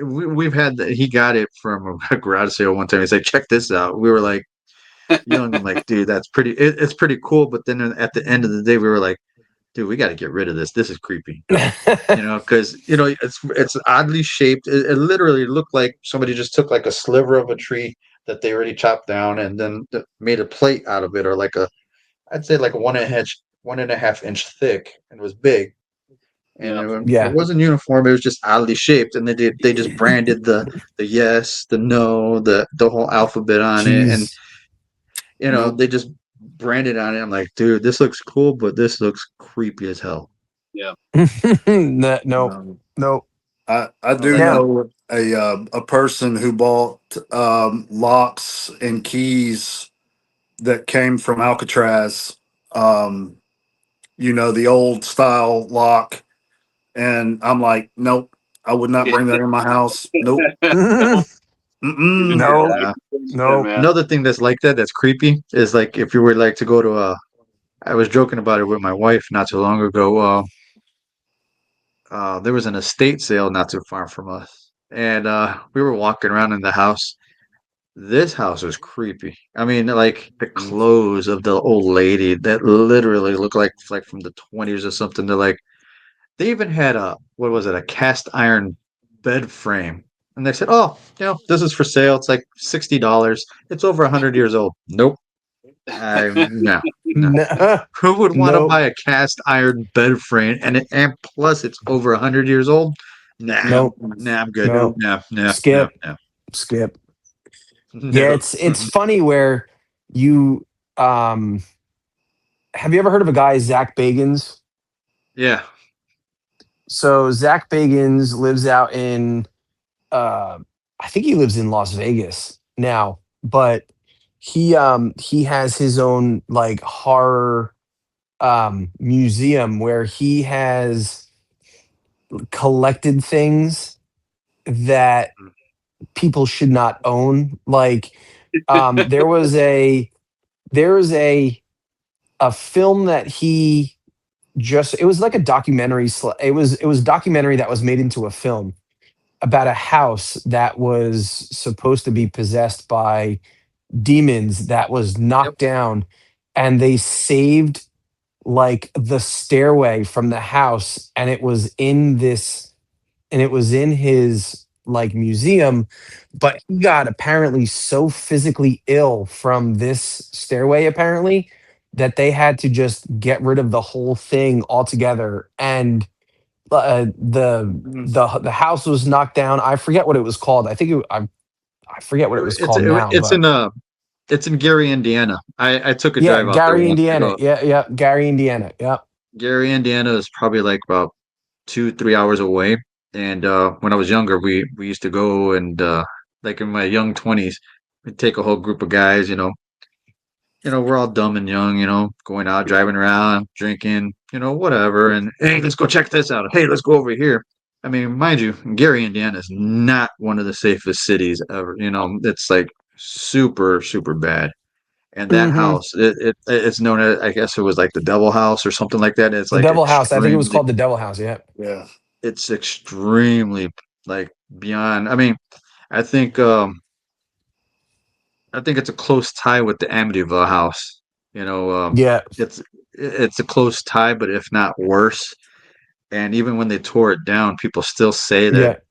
We've had that. He got it from a garage sale one time. He's like, check this out. We were like young. I'm like, dude, that's pretty. It's pretty cool. But then at the end of the day, we were like, dude, we got to get rid of this. This is creepy. Because it's oddly shaped. It literally looked like somebody just took like a sliver of a tree that they already chopped down and then made a plate out of it, or like I'd say like a 1.5 inch thick, and it was big. And yeah, it Yeah. wasn't uniform. It was just oddly shaped, and they just branded the yes, the no, the whole alphabet on it, and Jeez. nope. they just branded on it. I'm like, dude, this looks cool, but this looks creepy as hell. yeah. Nope. Um, Nope. I Oh, do like Now, know a person who bought locks and keys that came from Alcatraz. Um, the old style lock, and I'm like, nope, I would not bring that in my house. Nope. Don't even Mm-mm. get that nope. yeah. in, Nope. man. Another thing that's like that, that's creepy, is like if you were like to go to a. I was joking about it with my wife not too long ago. There was an estate sale not too far from us, and we were walking around in the house. This house was creepy. I mean, like the clothes of the old lady that literally looked like from the 20s or something. They even had a what was it, a cast iron bed frame. And they said, "Oh, this is for sale. It's like $60. It's over 100 years old." Nope. No, no. No, Who would want to nope. buy a cast iron bed frame and plus it's over 100 years old? Nah, Yeah. Nope. nah, I'm good. Nope. No, no, no, Skip. no, Skip. Yeah, no. it's funny where you um have you ever heard of a guy, Zach Bagans? Yeah. So Zach Bagans lives out in uh I think he lives in Las Vegas now, but he has his own like horror museum where he has collected things that people should not own. Like there was a film that he just it was like a documentary it was a documentary that was made into a film about a house that was supposed to be possessed by demons that was Yep. knocked down, and they saved like the stairway from the house, and it was in his like museum, but he got apparently so physically ill from this stairway apparently that they had to just get rid of the whole thing altogether. And the house was knocked down. I forget what it was called. I forget what it was It's called now, it's but in Gary, Indiana. I took a yeah, drive out there Gary, once Indiana. ago. Yeah, yeah, Gary, Indiana. Yeah. Gary, Indiana is probably like about 2, 3 hours away. And when I was younger, we used to go and like in my young 20s, we'd take a whole group of guys. We're all dumb and young. Going out, driving around, drinking, whatever. And hey, let's go check this out. Hey, let's go over here. I mean, mind you, Gary, Indiana is not one of the safest cities ever. It's like super, super bad. And that Hmm. house, it's known as, I guess it was like the Devil House or something like that. It's The like Devil House. I think it was extremely, called the Devil House. Yeah. Yeah. it's extremely like beyond. I mean, I think I think it's a close tie with the Amityville house. You know, Yeah. it's a close tie, but if not worse. And even when they tore it down, people still say that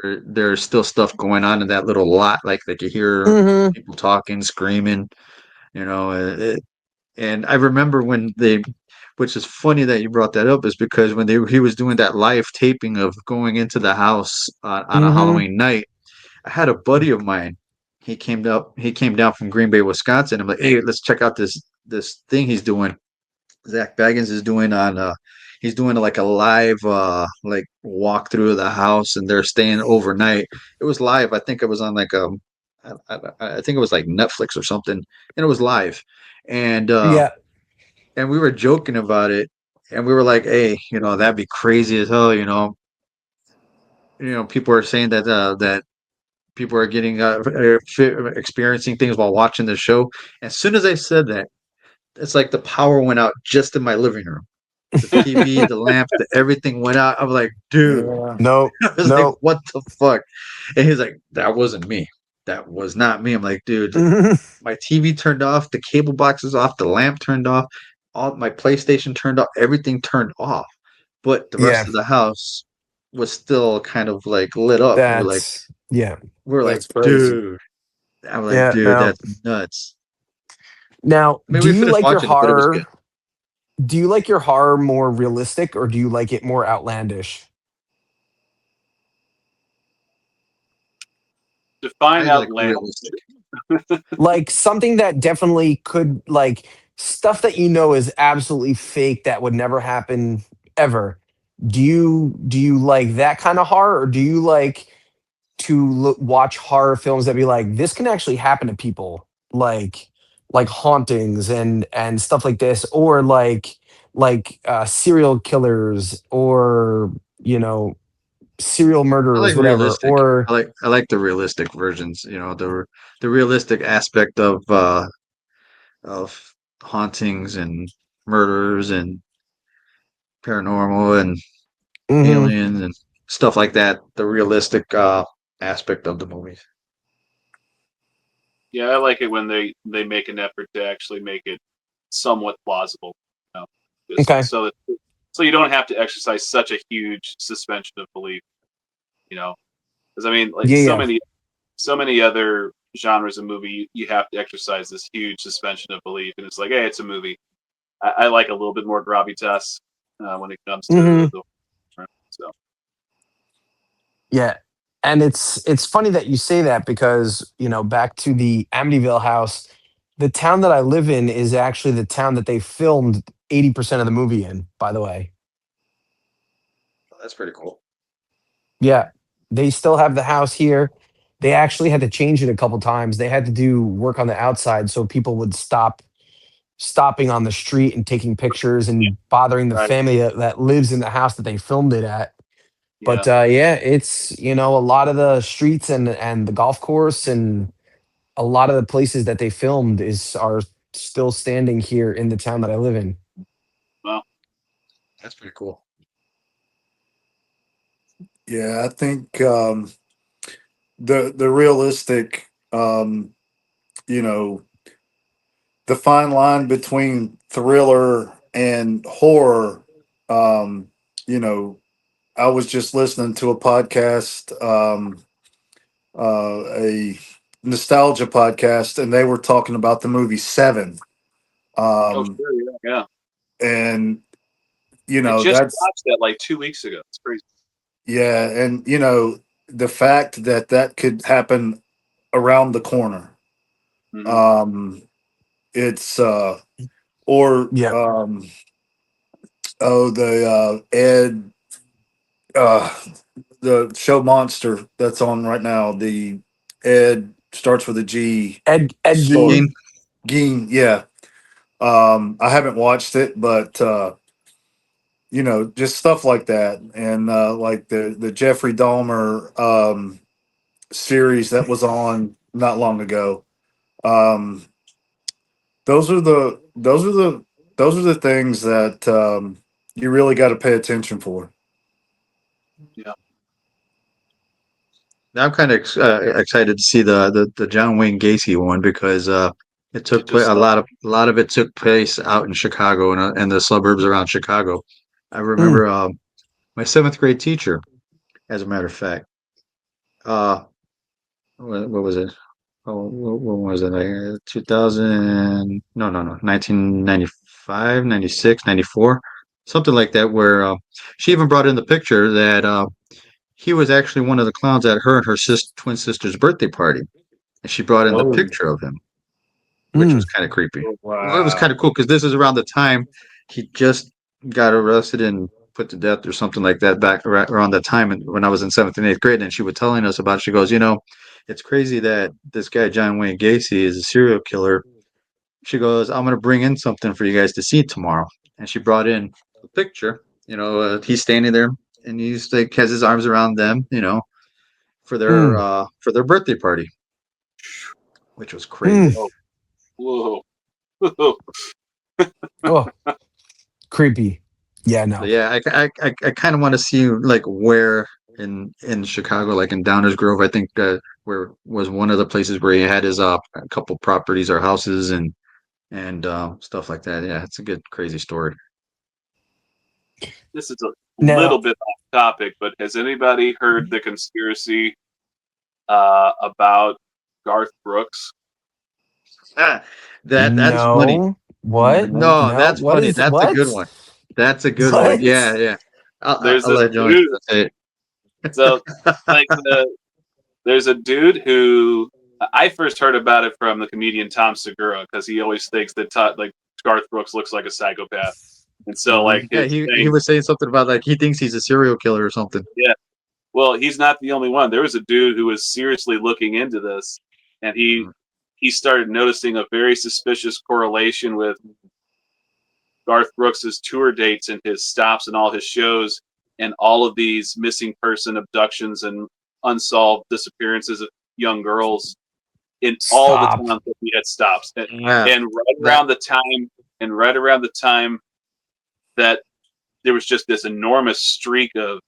Yeah. there's still stuff going on in that little lot. Like you hear Hmm. people talking, screaming. You know, and I remember when which is funny that you brought that up, is because when he was doing that live taping of going into the house on a Mm-hmm. Halloween night, I had a buddy of mine. He came down from Green Bay, Wisconsin. I'm like, hey, let's check out this thing he's doing. Zach Baggins is doing on he's doing like a live like walk through the house, and they're staying overnight. It was live. I think it was on like I think it was like Netflix or something, and it was live. And Yeah. and we were joking about it, and we were like, hey, that'd be crazy as hell. People are saying that people are getting experiencing things while watching the show. As soon as I said that, it's like the power went out just in my living room. The TV, the lamp, everything went out. I'm like, dude. Yeah. No. I was like, No. what the fuck? And he's like, that wasn't me. That was not me. I'm like, dude, my TV turned off, the cable box is off, the lamp turned off, all my PlayStation turned off, everything turned off. But the rest Yeah. of the house was still kind of like lit up. That's yeah. We were like, That's crazy. dude. I'm like, Yeah. dude, Now, that's nuts. now, I mean, do we you finished like your watching it, but it was good. horror? Do you like your horror more realistic or do you like it more outlandish? Define I like outlandish. realistic. Like something that definitely could like stuff that is absolutely fake that would never happen ever. Do you like that kind of horror or do you like to watch horror films that be like this can actually happen to people like hauntings and stuff like this or like serial killers or serial I murderers like whatever realistic. or I like the realistic versions. The realistic aspect of hauntings and murders and paranormal and Mhm. aliens and stuff like that. The realistic aspect of the movies. Yeah, I like it when they make an effort to actually make it somewhat plausible. You know, just Okay. so you don't have to exercise such a huge suspension of belief. You know, because I mean, like Yeah, yeah. so many other genres of movie, you have to exercise this huge suspension of belief, and it's like, hey, it's a movie. I like a little bit more gravitas when it comes to Hmm. the so Yeah. And it's funny that you say that because, back to the Amityville house, the town that I live in is actually the town that they filmed 80% of the movie in, by the way. That's pretty cool. Yeah. They still have the house here. They actually had to change it a couple times. They had to do work on the outside so people would stopping on the street and taking pictures yeah, and bothering the right, family that lives in the house that they filmed it at. yeah, But yeah, it's a lot of the streets and the golf course and a lot of the places that they filmed are still standing here in the town that I live in. well, That's pretty cool. Yeah, I think the realistic, you know, the fine line between thriller and horror. Um, you know, I was just listening to a podcast, a nostalgia podcast, and they were talking about the movie Seven. oh Um, sure, yeah, yeah. and I just that's watched that like 2 weeks ago. It's crazy. yeah, and the fact that that could happen around the corner. Hmm. Um, it's or Yeah. oh the Ed uh the show Monster that's on right now. The Ed starts with a G. Ed Ed Story Gein. Gein. Geen, yeah. I haven't watched it, but just stuff like that, and like the Jeffrey Dahmer series that was on not long ago. Um, those are the those are the those are the things that you really got to pay attention for. Yeah, Now I'm kind of excited to see the John Wayne Gacy one because it I took place just saw. a lot of it took place out in Chicago and the suburbs around Chicago. I Mm. remember my seventh grade teacher, as a matter of fact. Uh, what was it? Oh, what was it? 2000? No, 1995. 95, 96, 94, something like that, where she even brought in the picture that he was actually one of the clowns at her and her twin sister's birthday party. And she brought in the Oh, picture of him, which was Mm. kind of creepy. Well, it was wow. kind of cool because this is around the time he just got arrested and put to death or something like that back around that time when I was in seventh and eighth grade. And she was telling us about it. She goes, it's crazy that this guy, John Wayne Gacy, is a serial killer. She goes, I'm going to bring in something for you guys to see tomorrow. And she brought in a picture. He's standing there and he's like has his arms around them, Mm. for their birthday party, which was Mm. crazy. Whoa. Whoa. Oh, creepy. Yeah, So no. yeah, I kind of want to see like where in Chicago, like in Downers Grove, I think where was one of the places where he had his a couple properties or houses and stuff like that. Yeah, it's a good crazy story. This is a Now, little bit off topic, but has anybody heard the conspiracy about Garth Brooks? Ah, that's funny. no. What? No, No. that's What funny. is That's a good what? one. That's a good one. What? Yeah, yeah. There's I'll this let Jones dude. say So, it. like, there's a dude who I first heard about it from the comedian Tom Segura because he always thinks that like Garth Brooks looks like a psychopath, and so like Mhm. Yeah, his he thing, was saying something about like he thinks he's a serial killer or something. yeah. Well, he's not the only one. There was a dude who was seriously looking into this, and Mhm. he started noticing a very suspicious correlation with Garth Brooks's tour dates and his stops and all his shows, and all of these missing person abductions and unsolved disappearances of young girls in all the Stop. towns that he had stops. Yeah, And that right around the time that there was just this enormous streak of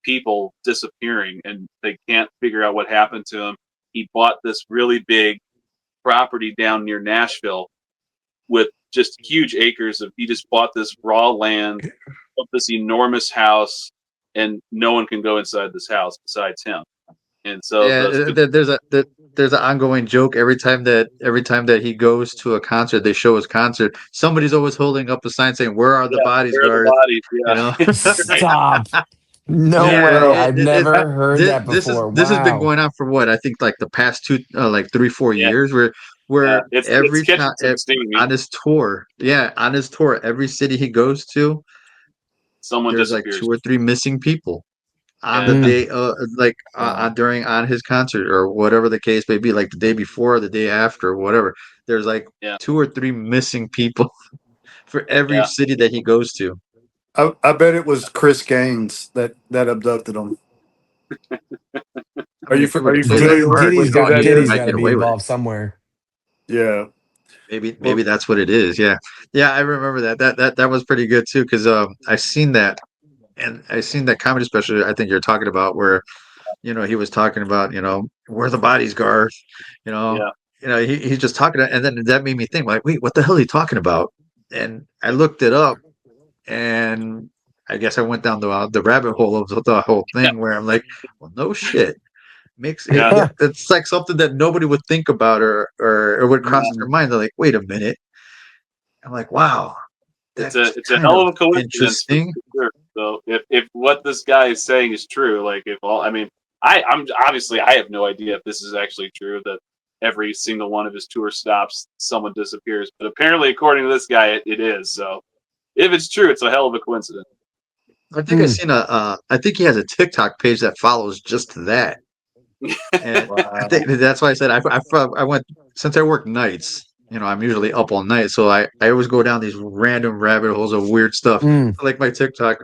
people disappearing and they can't figure out what happened to them. He bought this really big property down near Nashville with just huge acres of he just bought this raw land, built this enormous house, and no one can go inside this house besides him. And so Yeah, there's an ongoing joke every time that he goes to a concert, they show his concert. Somebody's always holding up a sign saying, "Where are the yeah, bodies, where are the Garth?" bodies? You know. Yeah. Right. Stop. No Yeah, way. Well, I've never heard this that before. this has been Wow. going on for what I think like the past like 3 4 Yeah. years where Yeah. where It's every catching time some steam. on his tour, every city he goes to, Someone there's like disappears. 2 or 3 missing people on the Yeah. Mm. day like wow. during on his concert or whatever the case may be, like the day before or the day after or whatever. There's like Yeah. 2 or 3 missing people for every Yeah. city that he goes to. I bet it was Chris Gaines that abducted him. I mean, if he were Are to you play that familiar card, with who that Diddy's is? got might to get be away with it. involved somewhere. Yeah. Maybe Well, that's what it is. Yeah, yeah, I remember that. That was pretty good too because I seen that and I seen that comedy special. I think you're talking about where he was talking about where the bodies, Garth. You know, Yeah. he's just talking, and then that made me think like, wait, what the hell are you talking about? And I looked it up, and I guess I went down the rabbit hole of the whole Yeah. thing where I'm like, well, no shit. Makes it, Yeah. it's like something that nobody would think about or would cross No. their mind. They're like, wait a minute. I'm like, wow, that's It's a kind hell of of a coincidence for interesting. sure. So if what this guy is saying is true, like if all I mean, I'm obviously I have no idea if this is actually true that every single one of his tour stops someone disappears, but apparently according to this guy it is. So if it's true, it's a hell of a coincidence. I think I Mm. seen I think he has a TikTok page that follows just that. And I think wow. that's why I said I went since I work nights. I'm usually up all night, so I always go down these random rabbit holes of weird stuff. Mm. Like my TikTok,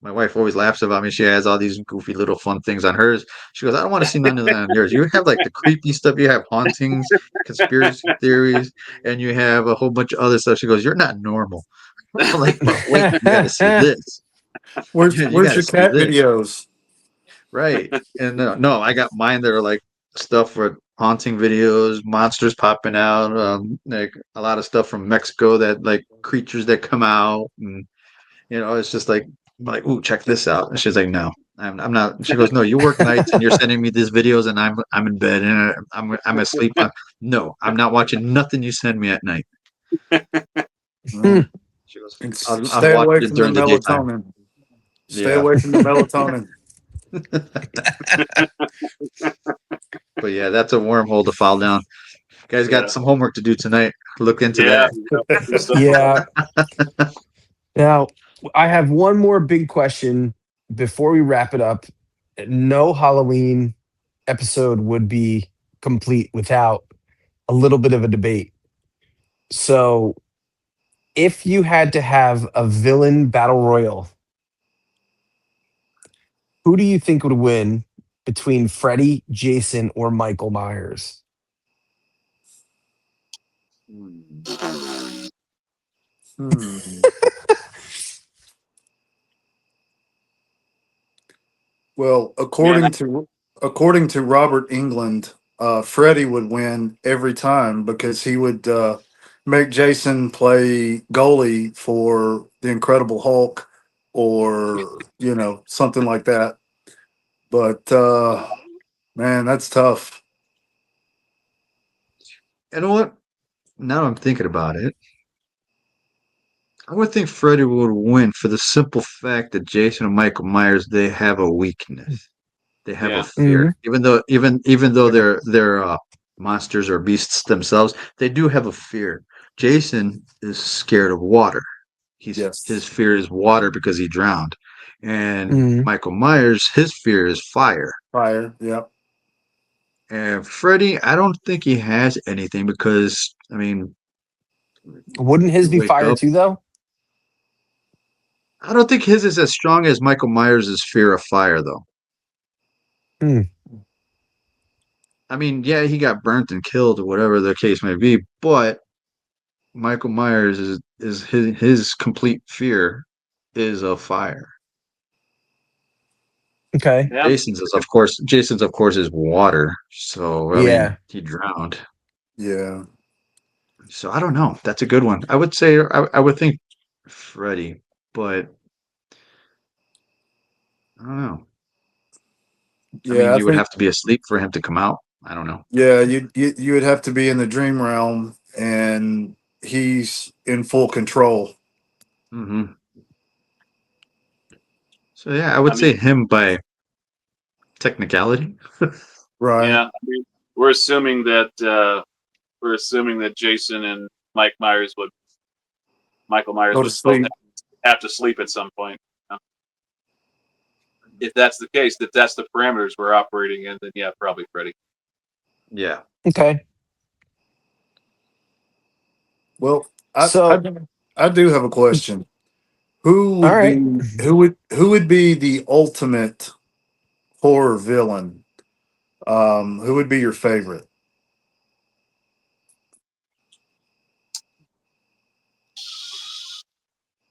my wife always laughs about me. She has all these goofy little fun things on hers. She goes, I don't want to see none of that on yours. You have like the creepy stuff. You have hauntings, conspiracy theories, and you have a whole bunch of other stuff. She goes, you're not normal. I'm like, but wait, you got to see this. You got Where's to your see cat this. videos? Right. And no, I got mine that are like stuff for haunting videos, monsters popping out, like a lot of stuff from Mexico that like creatures that come out, and it's just like I'm like, ooh, check this out. And she's like, no, I'm not. She goes, no, you work nights and you're sending me these videos, and I'm in bed and I'm asleep. No, I'm not watching nothing you send me at night. Mm. She goes, And I'll stay watch away it from the during the daytime. melatonin. Stay Yeah. away from the melatonin. But yeah, that's a wormhole to fall down. You guys got Yeah. some homework to do tonight. Look into Yeah. that. Do stuff Yeah. Now, I have one more big question before we wrap it up. No Halloween episode would be complete without a little bit of a debate. So, if you had to have a villain battle royal, who do you think would win between Freddy, Jason, or Michael Myers? Hmm. Well, Man, according to Robert England, Freddie would win every time because he would make Jason play goalie for the Incredible Hulk, or something like that. But man, that's tough. You know what? Now I'm thinking about it. I would think Freddy would win for the simple fact that Jason and Michael Myers, they have a weakness. They have a yeah. fear. Mhm. Even though they're monsters or beasts themselves, they do have a fear. Jason is scared of water. His Yes, fear is water because he drowned. And Mhm. Michael Myers, his fear is fire. fire. Yeah, And Freddy, I don't think he has anything because I mean, Wouldn't his you be wake fire up. too, though? I don't think his is as strong as Michael Myers' fear of fire, though. Hmm. I mean, yeah, he got burnt and killed or whatever the case may be, but Michael Myers is his complete fear is of fire. Okay. Yeah. Jason's of course is water. So I mean, Yeah. he drowned. yeah, So I don't know. That's a good one. I would say I would think Freddy, but I don't know. I mean, yeah. I you would think have to be asleep for him to come out. I don't know. yeah, you would have to be in the dream realm, and he's in full control. Hmm. So yeah, I would I mean, say him by technicality. Right. yeah. I mean, we're assuming that Jason and Michael Myers Go to would both sleep. have to sleep at some point. If that's the case, if that's the parameters we're operating in, then yeah, probably Freddy. Yeah. Okay. Well, So, I do have a question. Who all would right. be who would be the ultimate horror villain? Who would be your favorite?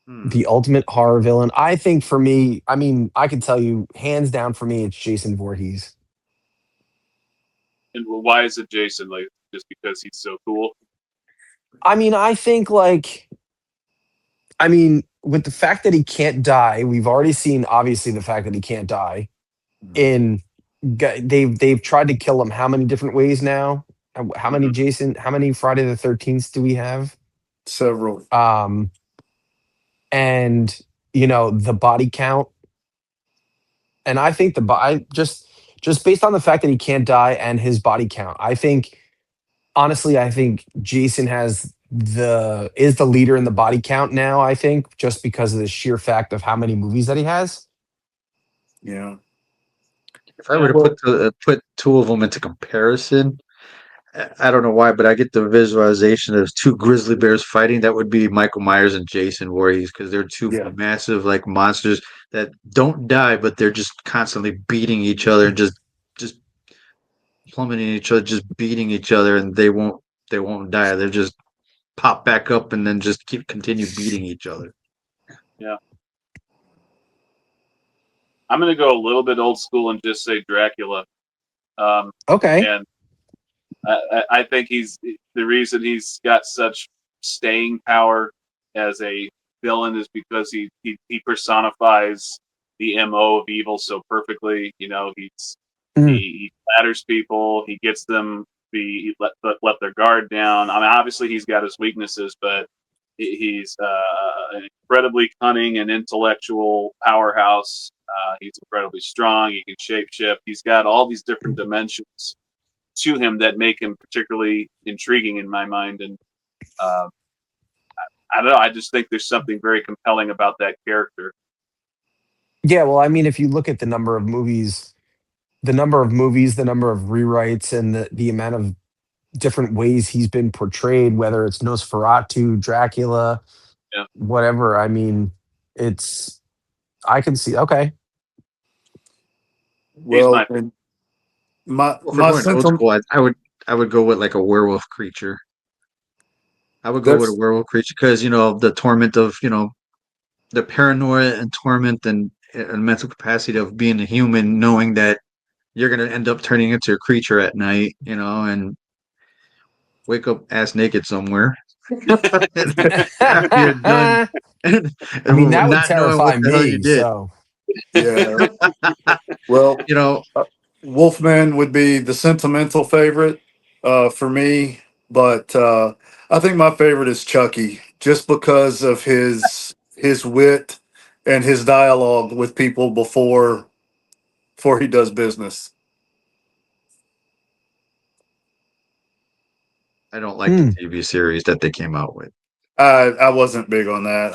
Hmm. The ultimate horror villain. I think for me, I mean, I can tell you hands down for me, it's Jason Voorhees. And why is it Jason? Like just because he's so cool? I mean, I think like, I mean, with the fact that he can't die, we've already seen obviously the fact that he can't die. In they've tried to kill him how many different ways now? How many Mhm. Jason? How many Friday the 13th do we have? Several. Um, and the body count, and I think I just based on the fact that he can't die and his body count, I think honestly, I think Jason is the leader in the body count now. I think just because of the sheer fact of how many movies that he has. Yeah. If I were Yeah. to Well, put two of them into comparison, I don't know why, but I get the visualization of two grizzly bears fighting. That would be Michael Myers and Jason Voorhees because they're two yeah. massive like monsters that don't die, but they're just constantly beating each other and just plummeting each other, just beating each other, and they won't die. They just pop back up and then just continue beating each other. Yeah. I'm gonna go a little bit old school and just say Dracula. Um, Okay. and I think he's the reason he's got such staying power as a villain is because he personifies the MO of evil so perfectly. Mm, He flatters people, he gets them be let their guard down. I mean, obviously he's got his weaknesses, but he's incredibly cunning and intellectual powerhouse. He's incredibly strong. He can shapeshift. He's got all these different dimensions to him that make him particularly intriguing in my mind. And uh, I don't know. I just think there's something very compelling about that character. Yeah, well, I mean, if you look at the number of movies, the number of rewrites, and the amount of different ways he's been portrayed, whether it's Nosferatu, Dracula, Yeah. whatever. I mean, it's I can see. Okay, He's Well, my and my Well, for my going old sentiment. school, I would go with like a werewolf creature. I would go with a That's werewolf creature because the torment of the paranoia and torment and mental capacity of being a human, knowing that you're gonna end up turning into a creature at night, and wake up ass naked somewhere after you're done, I and, mean that would not knowing what terrify the hell you me. did. So, yeah. Well, You know, Wolfman would be the sentimental favorite for me, but I think my favorite is Chucky, just because of his wit and his dialogue with people before he does business. I don't like the hmm. TV series that they came out with. I wasn't big on that.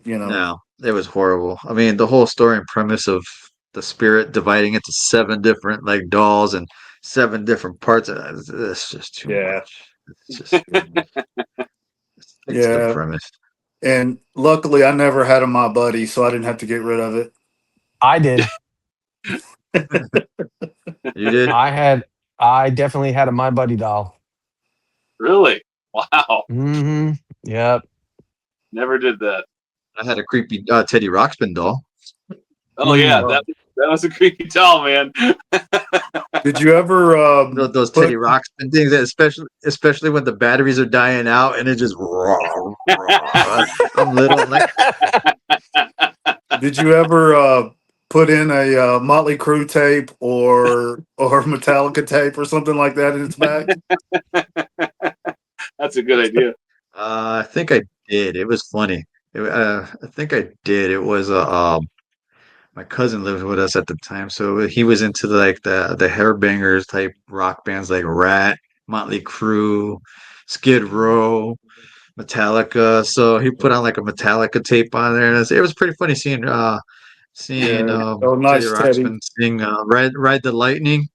No, it was horrible. I mean, the whole story and premise of the spirit dividing into seven different like dolls and seven different parts. It's just too Yeah, much. It's just too much. It's the yeah. premise. And luckily, I never had a My Buddy, so I didn't have to get rid of it. I did. You did? I definitely had a My Buddy doll. really wow. Hmm. Yep. Never did that. I had a creepy Teddy Ruxpin doll. Oh yeah, Mm. that was a creepy doll, man. Did you ever Those Teddy put? Ruxpin things, especially when the batteries are dying out and it just raw, raw. I'm little, I'm like, Did you ever put in a Motley Crue tape or Metallica tape or something like that in its back? That's a good idea. I think I did. It was funny. I think I did. It was my cousin lived with us at the time, so he was into like the hairbangers type rock bands like Rat, Motley Crue, Skid Row, Metallica. So he put on like a Metallica tape on there, and it was pretty funny seeing Yeah. Oh, Teddy nice, Teddy. Ruxpin sing "Ride the Lightning."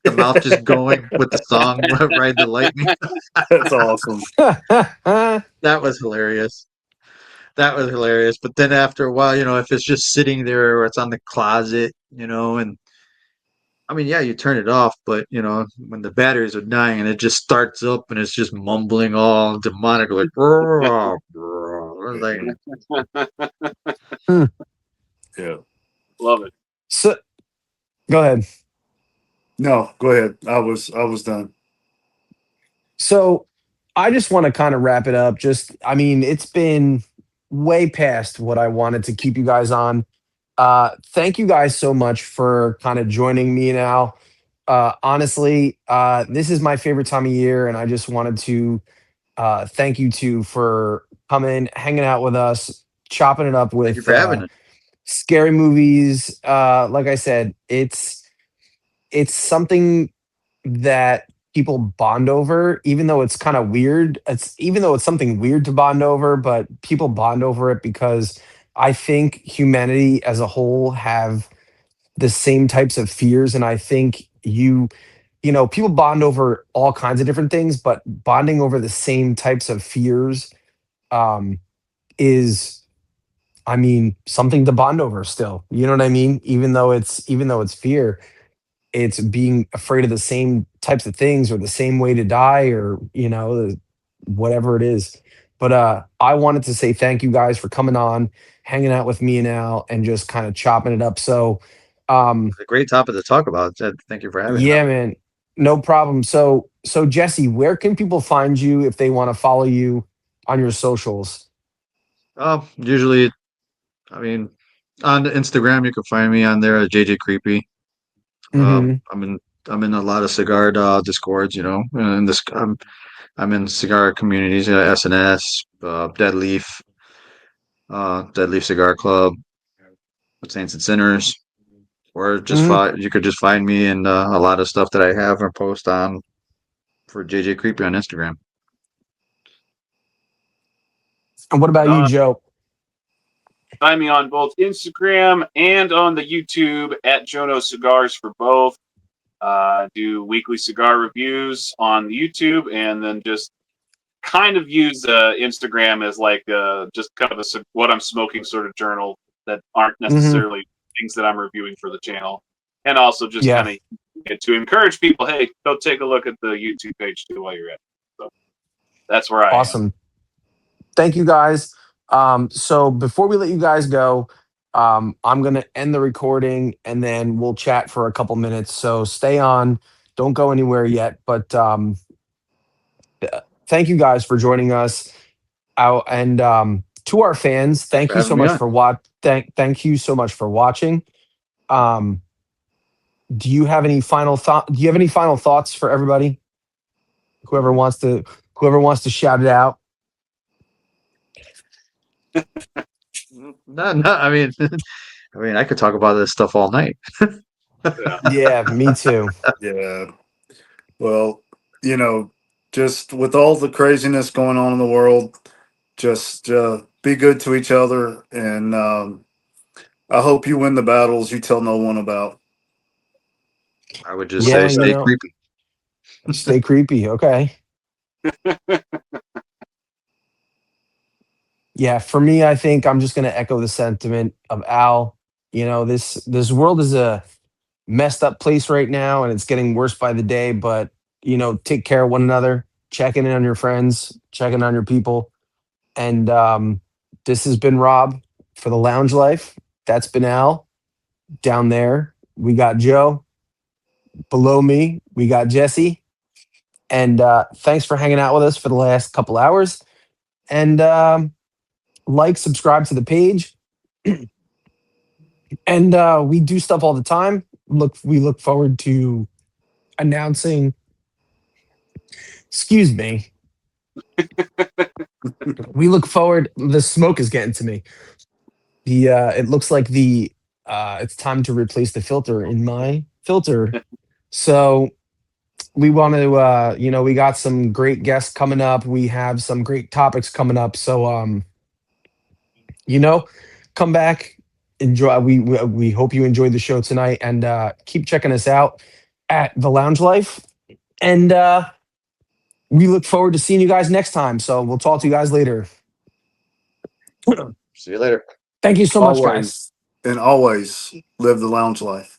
The mouth just going with the song "Ride the Lightning." That's awesome. That was hilarious. That was hilarious. But then after a while, if it's just sitting there or it's on the closet, and I mean, yeah, you turn it off, but when the batteries are dying and it just starts up and it's just mumbling all demonic, like, like Hmm. Yeah. Love it. So, go ahead. No, go ahead. I was done. So, I just want to kind of wrap it up. I mean, it's been way past what I wanted to keep you guys on. Thank you guys so much for kind of joining me now. Honestly, this is my favorite time of year, and I just wanted to thank you two for coming, hanging out with us, chopping it up thank you with for having it. scary movies. Like I said, it's something that people bond over, even though it's kind of weird. Even though it's something weird to bond over, but people bond over it because I think humanity as a whole have the same types of fears, and I think people bond over all kinds of different things, but bonding over the same types of fears um, is, I mean, something to bond over still. You know what I mean? Even though it's fear, it's being afraid of the same types of things or the same way to die or whatever it is. But I wanted to say thank you guys for coming on, hanging out with me and Al, and just kind of chopping it up. So um It's a great topic to talk about. Thank you for having it. yeah, man, no problem. So Jesse, where can people find you if they want to follow you on your socials? Usually, I mean, on Instagram, you can find me on there as JJ Creepy. Um, Hmm. I'm in I'm in a lot of cigar discords, and I'm in cigar communities, SNS, Dead Leaf, Dead Leaf Cigar Club, Saints and Sinners, or just Mhm. you could just find me and a lot of stuff that I have and post on for JJ Creepy on Instagram. And what about you, Joe? Find me on both Instagram and on the YouTube at Jonose Cigars for both. Do weekly cigar reviews on the YouTube, and then just kind of use Instagram as like just kind of what I'm smoking sort of journal that aren't Hmm. necessarily things that I'm reviewing for the channel, and also just Yeah, kind of to encourage people, hey, go take a look at the YouTube page too while you're at it. So that's where I am. awesome. Thank you guys. So before we let you guys go, I'm gonna end the recording and then we'll chat for a couple minutes. So stay on, don't go anywhere yet. But thank you guys for joining us. Out and to our fans, Thanks thank for you having so me much on. for thank you so much for watching. Um, do you have any final thought? Do you have any final thoughts for everybody? Whoever wants to shout it out. No, no. I mean, I mean, I could talk about this stuff all night. Yeah. Yeah, me too. Yeah. Well, just with all the craziness going on in the world, just be good to each other. And I hope you win the battles you tell no one about. I would just Yeah, say you stay know, creepy. stay creepy. Okay. Yeah, for me, I think I'm just gonna echo the sentiment of Al. You know, this world is a messed up place right now, and it's getting worse by the day. But take care of one another, checking in on your friends, checking on your people. And this has been Rob for the Lounge Life. That's been Al down there. We got Joe below me. We got Jesse. And thanks for hanging out with us for the last couple hours. And subscribe to the page. And we do stuff all the time. We look forward to announcing. Excuse me. We look forward. The smoke is getting to me. The it looks like it's time to replace the filter in my filter. So we want to we got some great guests coming up. We have some great topics coming up. So you know, come back, enjoy. We hope you enjoyed the show tonight, and keep checking us out at the Lounge Life. And we look forward to seeing you guys next time. So we'll talk to you guys later. See you later. Thank you so much, guys. Always and always live the lounge life.